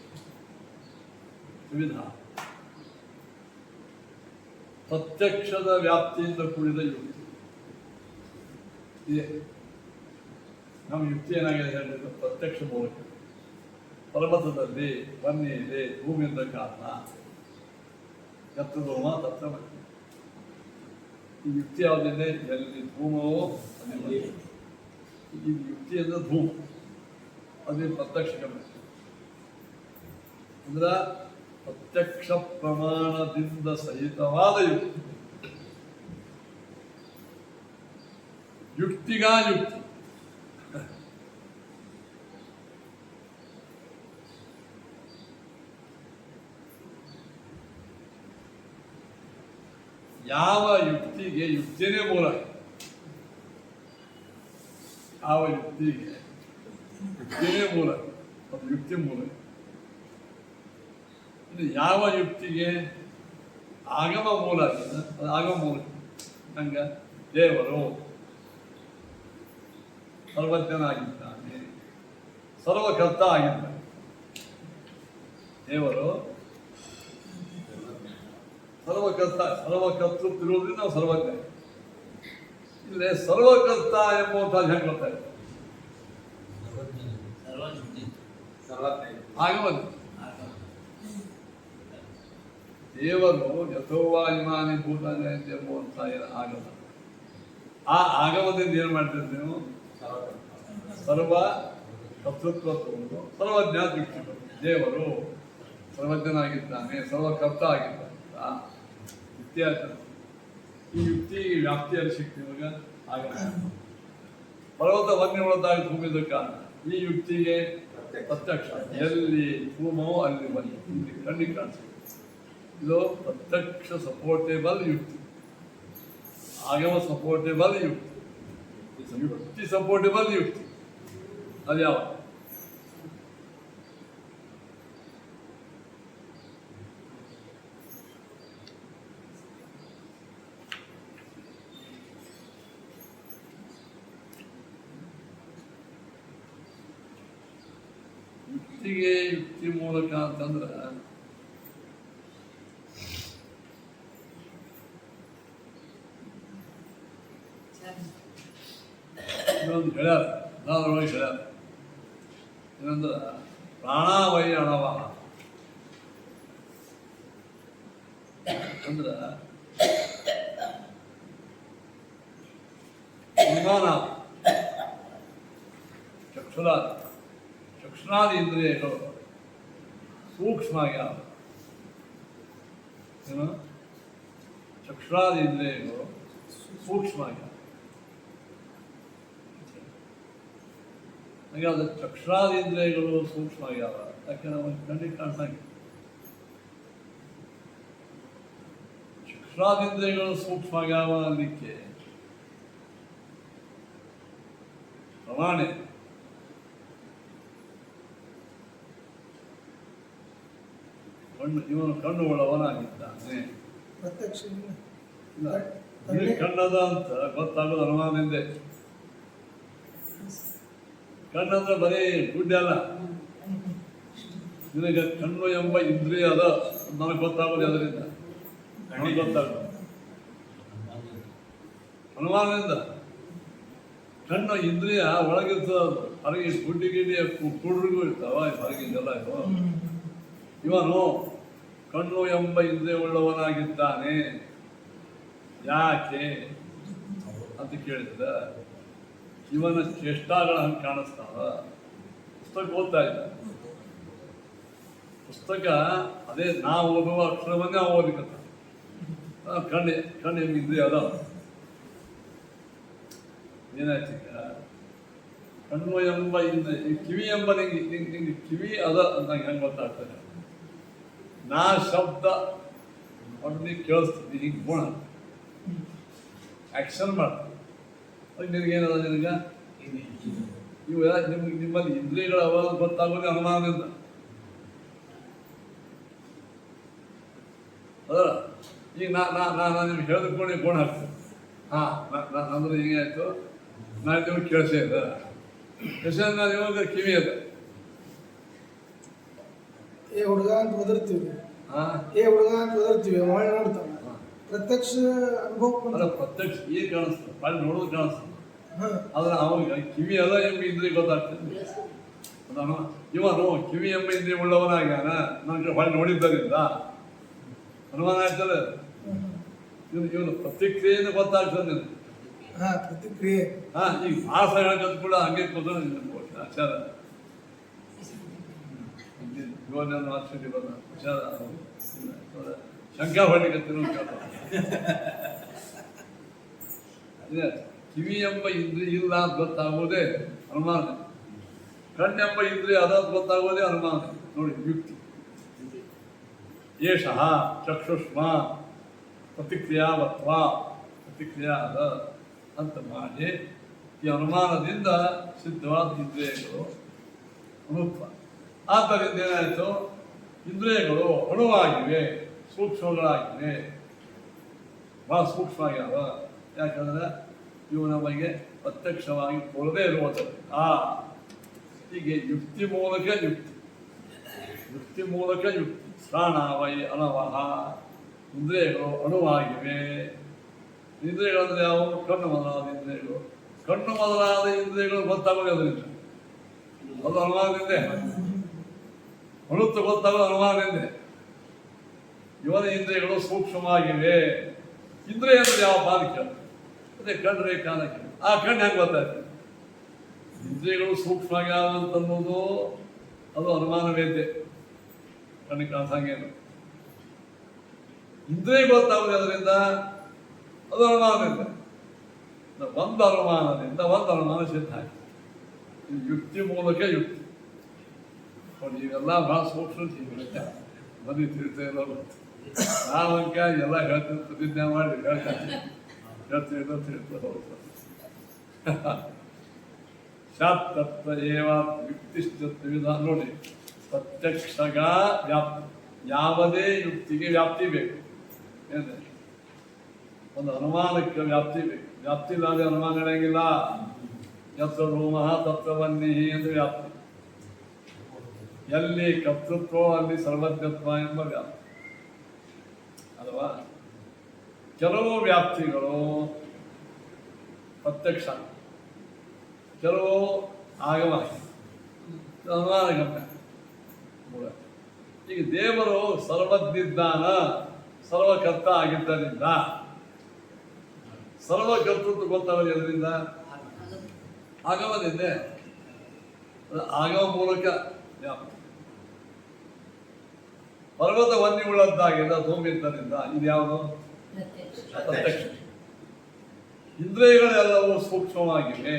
ವಿವಿಧ. ಪ್ರತ್ಯಕ್ಷದ ವ್ಯಾಪ್ತಿಯಿಂದ ಕೂಡಿದ ಯುಕ್ತಿ ಇದೆ. ನಮ್ಮ ಯುಕ್ತಿ ಏನಾಗಿದೆ ಹೇಳಿದ್ರೆ ಪ್ರತ್ಯಕ್ಷ ಮೂಲಕ. ಪರ್ವತದಲ್ಲಿ ಬನ್ನಿ ಇದೆ, ಭೂಮಿಯಿಂದ ಕಾರಣ, ಎತ್ತದೋಮ ತತ್ರ ಬನ್ನಿ. ಈ ಯುಕ್ತಿ ಯಾವುದಿದೆ? ಎಲ್ಲಿ ಧೂಮವೋ ಅಲ್ಲಿ ಈ ಯುಕ್ತಿ ಅಂದ್ರೆ ಧೂಮ, ಅದೇ ಪ್ರತ್ಯಕ್ಷ ಗಮನ. ಅಂದ್ರೆ ಪ್ರತ್ಯಕ್ಷ ಪ್ರಮಾಣದಿಂದ ಸಹಿತವಾದ ಯುಕ್ತಿ. ಯುಕ್ತಿಗ ಯುಕ್ತಿ. ಯಾವ ಯುಕ್ತಿಗೆ ಯುಕ್ತಿನೇ ಮೂಲ, ಯಾವ ಯುಕ್ತಿಗೆ ಯುಕ್ತಿನೇ ಮೂಲ, ಅದು ಯುಕ್ತಿ ಮೂಲ. ಇನ್ನು ಯಾವ ಯುಕ್ತಿಗೆ ಆಗಮ ಮೂಲ ಆಗಿದೆ, ಅದು ಆಗಮ ಮೂಲ. ಹಂಗ ದೇವರು ಸರ್ವಜ್ಞನಾಗಿದ್ದಾನೆ, ಸರ್ವಕರ್ತ ಆಗಿದ್ದಾನೆ. ದೇವರು ಸರ್ವಕರ್ತೃತ್ವದಿಂದ ನಾವು ಸರ್ವಜ್ಞ. ಇಲ್ಲೇ ಸರ್ವಕರ್ತ ಎಂಬುವಂತ ಹೆಂಗೆ ಗೊತ್ತಾಯ್ತು? ಆಗಮನ. ದೇವರು ಯಥೋವಾ ಇಮಾನಿ ಭೂತಾನಿ ಎಂಬುವಂತ ಆಗಮ. ಆ ಆಗಮದಿಂದ ಏನು ಮಾಡ್ತೀರಿ ನೀವು? ಸರ್ವ ಕರ್ತೃತ್ವ ತಗೊಂಡು ಸರ್ವಜ್ಞ ದೃಷ್ಟಿ. ದೇವರು ಸರ್ವಜ್ಞನಾಗಿದ್ದಾನೆ, ಸರ್ವಕರ್ತ ಆಗಿದ್ದಾನೆ. ಇತ್ಯಾದಿ ಈ ಯುಕ್ತಿ ವ್ಯಾಪ್ತಿಯಲ್ಲಿ ಸಿಗ್ತೀವಾಗ ಆಗಮ. ಪರ್ವತ ವನ್ಯ ಒಳದಾಗಿ ತುಂಬಿದ ಕಾರಣ ಈ ಯುಕ್ತಿಗೆ ಪ್ರತ್ಯಕ್ಷ. ಎಲ್ಲಿ ಭೂಮೋ ಅಲ್ಲಿ ಬನ್ನಿ, ಇಲ್ಲಿ ಕಣ್ಣಿಗೆ ಕಾಣಿಸ್ತದೆ. ಇದು ಪ್ರತ್ಯಕ್ಷ ಸಪೋರ್ಟೇಬಲ್ ಯುಕ್ತಿ, ಆಗಮ ಸಪೋರ್ಟೇಬಲ್ ಯುಕ್ತಿ, ಯುಕ್ತಿ ಸಪೋರ್ಟೇಬಲ್ ಯುಕ್ತಿ. ಅದು ಯಾವ? ಯುಕ್ತಿಗೆ ಯುಕ್ತಿ ಮೂಲಕ ಅಂತಂದ್ರೆ ಇನ್ನೊಂದು ಹೇಳ್ಯಾರ, ನಾದ್ರೊಳಗೆ ಹೇಳ್ಯಾರ. ಏನಂದ್ರೆ ಪ್ರಾಣಾವೈ ಅಣವ ಅಂದ್ರೆ ವಿಮಾನ ಚಕ್ಷುರಾದಿ ಇಂದ್ರಿಯಗಳು ಸೂಕ್ಷ್ಮ ಆಗ್ಯಾವ. ಏನು? ಚಕ್ಷುರಾದಿ ಇಂದ್ರಿಯಗಳು ಸೂಕ್ಷ್ಮ ಆಗ್ಯಾವ. ಹಾಗೆ ಅದು ಚಕ್ಷಾದೇಂದ್ರಿಯಗಳು ಸೂಕ್ಷ್ಮ ಆಗ್ಯಾವ. ಯಾಕೆ ನಾವು ಕಣ್ಣಿಗೆ ಕಾಣ್ಸಂಗಿಲ್ಲ. ಚಕ್ಷಾದೇಂದ್ರಿಯಗಳು ಸೂಕ್ಷ್ಮ ಆಗ್ಯಾವ ಅನ್ನಲಿಕ್ಕೆ ಪ್ರಮಾಣ ಇವನು ಕಣ್ಣು ಒಳವನಾಗಿದ್ದಾನೆ. ಪ್ರತ್ಯಕ್ಷ ಕಣ್ಣದ ಅಂತ ಗೊತ್ತಾಗೋದು ಅನುಮಾನದಿಂದ. ಕಣ್ಣಂದ್ರೆ ಬರೀ ಗುಡ್ಡೆ ಅಲ್ಲ. ನಿನಗೆ ಕಣ್ಣು ಎಂಬ ಇಂದ್ರಿಯ ಅದ ನನಗೆ ಗೊತ್ತಾಗೋದು ಅದರಿಂದ. ನನಗೆ ಗೊತ್ತಾಗೋದು ಅನುಮಾನದಿಂದ. ಕಣ್ಣು ಇಂದ್ರಿಯ ಒಳಗಿರ್ತದ, ಹೊರಗೆ ಗುಡ್ಡಿ ಗಿಡ್ಡಿ ಕುಡ್ರಿಗೂ ಇರ್ತಾವ, ಹೊರಗಿಂದೆಲ್ಲ ಇದು. ಇವನು ಕಣ್ಣು ಎಂಬ ಇಂದ್ರಿಯ ಉಳ್ಳವನಾಗಿದ್ದಾನೆ. ಯಾಕೆ ಅಂತ ಕೇಳಿದ, ಇವನ ಚೇಷ್ಟಾಗಳ ಹಂಗೆ ಕಾಣಿಸ್ತಾವ. ಪುಸ್ತಕ ಓದ್ತಾ ಇದ್ದ. ಪುಸ್ತಕ ಅದೇ ನಾವು ಓದುವ ಅಕ್ಷರವನ್ನೇ ನಾವು ಓದಿಕತ್ತ. ಕಣ್ಣು ಇಂದ್ರಿಯ ಅದ. ಏನಾಯ್ತೀಗ ಕಣ್ಣು ಎಂಬ ಇಂದ್ರಿಯ, ಕಿವಿ ಎಂಬ ನಿಂಗೆ ಕಿವಿ ಅದ ಅಂತ ನಂಗೆ ಹೆಂಗೆ ಗೊತ್ತಾಗ್ತದೆ. ನಾ ಶಬ್ದ ಅವ್ರಿಗೆ ಕೇಳಿಸ್ತೀನಿ, ಹಿಂಗೆ ಗುಣ ಆಕ್ಷನ್ ಮಾಡ್ತೀನಿ. ನಿನಗೇನದ ನಿನಗ ಇವು ನಿಮ್ಮಲ್ಲಿ ಇಂದ್ರಿಯಗಳ ಅವ ಗೊತ್ತಾಗೋದೇ ಅನುಮಾನದಿಂದ. ಅದರ ಈಗ ನಾನು ನಿಮ್ಗೆ ಹೇಳಿದ್ಕೊಂಡು ಗುಣ ಹಾಕ್ತೀನಿ. ಅಂದ್ರೆ ಹಿಂಗಾಯ್ತು, ನಾನು ನಿಮಗೆ ಕೇಳಿಸೇ ಅದ, ನಾನು ಇವಾಗ ಕಿವಿ ಅದ. ಏ ಹುಡುಗ ಅಂತ ಓದಿರ್ತೀವಿ, ಏ ಹುಡುಗ ಅಂತ ಓದಿರ್ತೀವಿ, ಮಾಡಿ ನೋಡ್ತಾವ. ಪ್ರತ್ಯಕ್ಷ ಅನುಭವ ಅಲ್ಲ, ಪ್ರತ್ಯಕ್ಷ ಈಗ ಕಾಣಿಸ್ತದೆ, ಮಾಡಿ ನೋಡೋದು ಕಾಣಿಸ್ತದೆ. ಆದ್ರೆ ಅವಾಗ ಕಿವಿ ಅದ ಎಂಬ ಇಂದ್ರಿಯ ಗೊತ್ತಾಗ್ತದೆ. ಅದಾನು ಇವನು ಕಿವಿ ಎಂಬ ಇಂದ್ರಿಯ ಉಳ್ಳವನಾಗ್ಯಾನ, ನನಗೆ ಹೊಳೆ ನೋಡಿದ್ದರಿಂದ ಅನುಮಾನ ಆಯ್ತದೆ. ಇವನು ಪ್ರತಿಕ್ರಿಯೆಯನ್ನು ಗೊತ್ತಾಗ್ತದೆ. ಪ್ರತಿಕ್ರಿಯೆ ಈಗ ಭಾಷೆ ಹೇಳೋದು ಕೂಡ ಹಂಗೆ ಕೂತ್ಕೊಂಡು ಆಚಾರ ಶಂಕಾ ಹೊಡಿಕತ್ತೀನಿ. ಕಿವಿ ಎಂಬ ಇಂದ್ರಿಯ ಇಲ್ಲ ಅಂತ ಗೊತ್ತಾಗೋದೇ ಅನುಮಾನ. ಕಣ್ಣೆಂಬ ಇಂದ್ರಿಯ ಅದ ಗೊತ್ತಾಗೋದೇ ಅನುಮಾನ. ನೋಡಿ ಯುಕ್ತಿ. ಏಷಃ ಚಕ್ಷುಷ್ಮ ಪ್ರತಿಕ್ರಿಯಾವತ್ವ, ಪ್ರತಿಕ್ರಿಯಾ ಅದ ಅಂತ ಮಾಡಿ ಈ ಅನುಮಾನದಿಂದ ಸಿದ್ಧವಾದ ಇಂದ್ರಿಯಗಳು ಅಣುತ್ವ. ಆದ್ದರಿಂದ ಏನಾಯಿತು, ಇಂದ್ರಿಯಗಳು ಅಣುವಾಗಿವೆ, ಸೂಕ್ಷ್ಮಗಳಾಗಿವೆ, ಭಾಳ ಸೂಕ್ಷ್ಮ ಆಗ್ಯಾವ. ಯಾಕಂದ್ರೆ ಇವು ನಮಗೆ ಪ್ರತ್ಯಕ್ಷವಾಗಿ ಕೊಡದೇ ಇರುವುದರಿಂದ ಹೀಗೆ ಯುಕ್ತಿ ಮೂಲಕ ಯುಕ್ತಿ ಪ್ರಾಣಾವೈ ಅನವಹ. ಇಂದ್ರಿಯಗಳು ಅಣುವಾಗಿವೆ. ಇಂದ್ರಿಯಗಳಂದ್ರೆ ಯಾವ? ಕಣ್ಣು ಮೊದಲಾದ ಇಂದ್ರಿಯಗಳು. ಕಣ್ಣು ಮೊದಲಾದ ಇಂದ್ರಿಯಗಳು ಗೊತ್ತಾಗೋದು ಅದರಿಂದ, ಅದು ಅನುಮಾನದಿಂದೆ. ಅಣುತ್ವ ಗೊತ್ತಾಗೋದು ಅನುಮಾನದಿಂದೆ. ಇವನ ಇಂದ್ರಿಯಗಳು ಸೂಕ್ಷ್ಮವಾಗಿವೆ. ಇಂದ್ರಿಯ ಅಂದ್ರೆ ಯಾವ ಬಾಲಿಕೆ? ಅದೇ ಕಣ್ರೆ ಕಾಣಕ್ಕೆ. ಆ ಕಣ್ಣು ಹೆಂಗೆ ಗೊತ್ತಾಯ್ತು? ಇಂದ್ರಿಯಗಳು ಸೂಕ್ಷ್ಮ ಆಗ್ಯಾವ ಅಂತನ್ನೋದು ಅದು ಅನುಮಾನವೇದ್ದೆ. ಕಣ್ಣಿಗೆ ಕಾಣಿಸಂಗೇನು. ಇಂದ್ರಿಯ ಗೊತ್ತಾಗೋದು ಅದರಿಂದ, ಅದು ಅನುಮಾನದಿಂದ. ಒಂದು ಅನುಮಾನ ಸಿದ್ಧ ಆಯ್ತು. ಯುಕ್ತಿ ಮೂಲಕ ಯುಕ್ತಿ. ಇವೆಲ್ಲ ಭಾಳ ಸೂಕ್ಷ್ಮ ಬನ್ನಿ ತಿಳ್ತಾ ಇಲ್ಲ. ನಾವಂಕ ಎಲ್ಲ ಹೇಳ್ತೀವಿ, ಪ್ರತಿಜ್ಞೆ ಮಾಡಿ ಹೇಳ್ತೀವಿ ಹೋಗ್ತದೆ. ಶಾಪ್ತತ್ವ ಏವ ಯುಕ್ತಿಶ್ಚತ್ವ ವಿಧಾನ. ನೋಡಿ, ಪ್ರತ್ಯಕ್ಷಗ ವ್ಯಾಪ್ತಿ. ಯಾವುದೇ ಯುಕ್ತಿಗೆ ವ್ಯಾಪ್ತಿ ಬೇಕು. ಏನೇ ಒಂದು ಅನುಮಾನಕ್ಕೆ ವ್ಯಾಪ್ತಿ ಬೇಕು. ವ್ಯಾಪ್ತಿ ಇಲ್ಲದೆ ಅನುಮಾನ ನಡೆಯಂಗಿಲ್ಲ. ಯತ್ರ ರೂಮಃ ತತ್ರ ವನ್ನಿ ಎಂದು ವ್ಯಾಪ್ತಿ. ಎಲ್ಲಿ ಕರ್ತೃತ್ವ ಅಲ್ಲಿ ಸರ್ವಜ್ಞತ್ವ ಎಂಬ ವ್ಯಾಪ್ತಿ ಅಲ್ವಾ? ಕೆಲವು ವ್ಯಾಪ್ತಿಗಳು ಪ್ರತ್ಯಕ್ಷ, ಕೆಲವು ಆಗಮ, ಅನುಮಾನಗಮ್ಯ. ಈಗ ದೇವರು ಸರ್ವಜ್ಞಿದ್ದಾನ, ಸರ್ವಕರ್ತ ಆಗಿದ್ದರಿಂದ ಸರ್ವಕರ್ತೃತ್ವ ಗೊತ್ತಾಗೋದು ಅದರಿಂದ ಆಗಮದಿಂದ. ಆಗಮ ಮೂಲಕ ವ್ಯಾಪ್ತಿ. ಪರ್ವತ ವನ್ನಿ ಉಳ್ಳದ್ದಾಗಿಂದ ಧೂಮಿದ್ದರಿಂದ ಇದು ಯಾವುದು? ಪ್ರತ್ಯಕ್ಷ. ಇಂದ್ರಿಯಗಳೆಲ್ಲವೂ ಸೂಕ್ಷ್ಮವಾಗಿವೆ.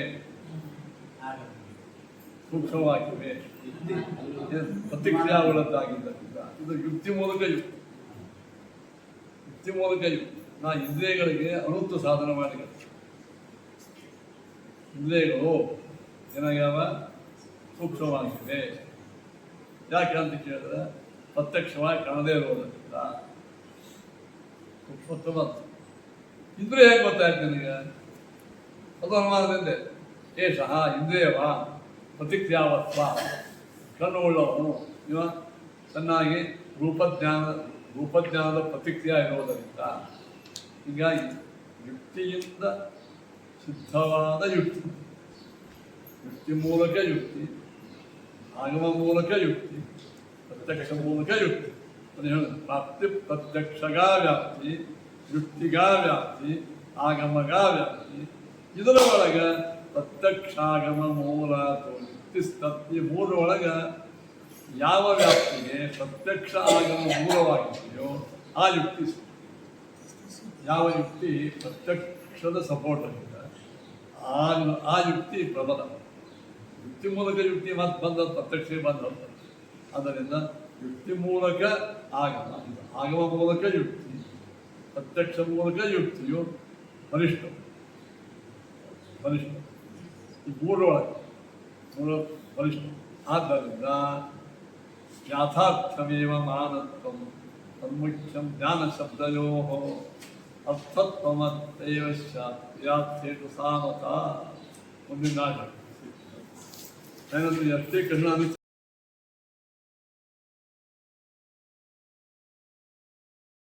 ಪ್ರತಿಕ್ರಿಯಾವುಳ್ಳದ್ದಾಗಿದ್ದರಿಂದ ಇದು ಯುಕ್ತಿ ಮೂಲಕ ನಾ ಇಂದ್ರಿಯಗಳಿಗೆ ಅನುತ್ವ ಸಾಧನ ಮಾಡಿದೆ. ಇಂದ್ರಿಯಗಳು ಏನಾಗ್ಯಾವ? ಸೂಕ್ಷ್ಮವಾಗಿವೆ. ಯಾಕೆ ಅಂತ ಕೇಳಿದ್ರೆ ಪ್ರತ್ಯಕ್ಷವಾಗಿ ಕಾಣದೇ ಇರೋದರಿಂದ ಸೂಕ್ಷ್ಮತ್ವ ಬಂತು. ಇಂದ್ರಿಯ ಹೇಗೆ ಗೊತ್ತಾಯ್ತು ನನಗೆ? ಅದು ಅನುಮಾನದಿಂದೆ ಏಷಃ ಇಂದ್ರಿಯವ ಪ್ರತಿಕ್ರಿಯಾವತ್ವ. ಕಣ್ಣುಳ್ಳವನು ಇವ ಚೆನ್ನಾಗಿ ರೂಪಜ್ಞಾನದ ಪ್ರತಿಕ್ರಿಯೆ ಇರುವುದರಿಂದ ಹೀಗಾಗಿ ಯುಕ್ತಿಯಿಂದ ಸಿದ್ಧವಾದ ಯುಕ್ತಿ ಮೂಲಕ ಯುಕ್ತಿ, ಆಗಮ ಮೂಲಕ ಯುಕ್ತಿ, ಪ್ರತ್ಯಕ್ಷ ಮೂಲಕ ಯುಕ್ತಿ. ಅದು ಹೇಳಿದ್ರು ಪ್ರಾಪ್ತಿ ಪ್ರತ್ಯಕ್ಷಗಾ ವ್ಯಾಪ್ತಿ, ಯುಕ್ತಿಗಾ ವ್ಯಾಪ್ತಿ, ಆಗಮಗಾ ವ್ಯಾಪ್ತಿ. ಇದರ ಒಳಗೆ ಪ್ರತ್ಯಕ್ಷಾಗಮ ಮೂಲ ಯುಕ್ತಿ ಮೂರೊಳಗೆ ಯಾವ ವ್ಯಾಪ್ತಿಗೆ ಪ್ರತ್ಯಕ್ಷ ಆಗಮ ಮೂಲವಾಗಿದೆಯೋ ಆ ಯುಕ್ತಿ. ಯಾವ ಯುಕ್ತಿ ಪ್ರತ್ಯಕ್ಷದ ಸಪೋರ್ಟ್ ಆಗಿದೆ ಆ ಯುಕ್ತಿ ಪ್ರಬಲ. ಯುಕ್ತಿ ಮೂಲಕ ಯುಕ್ತಿ ಮತ್ತೆ ಬಂದದ್ದು ಪ್ರತ್ಯಕ್ಷ ಬಂದದ್ದು. ಆದ್ದರಿಂದ ಯುಕ್ತಿ ಮೂಲಕ ಆಗಮ, ಆಗಮ ಮೂಲಕ ಯುಕ್ತಿ, ಪ್ರತ್ಯಕ್ಷ ಮೂಲಕ ಯುಕ್ತಿಯು ಬಲಿಷ್ಠ. ಈ ಮೂರೊಳಗೆ ಬಲಿಷ್ಠ. ಆದ್ದರಿಂದ ಯಾಥಾರ್ಥಮೇವ ಮಾನತ್ವ ತನ್ಮುಖ್ಯಂ ಜ್ಞಾನ ಶಬ್ದಯೋ ಅರ್ಥತ್ವಮತ್ತೈವ ಸ್ಯಾತ್ ಸಾಮತ. ಮುಂದಿನ ನಾಟಕ ಏನಂದ್ರೆ ಎಷ್ಟೇ ಕಠಿಣ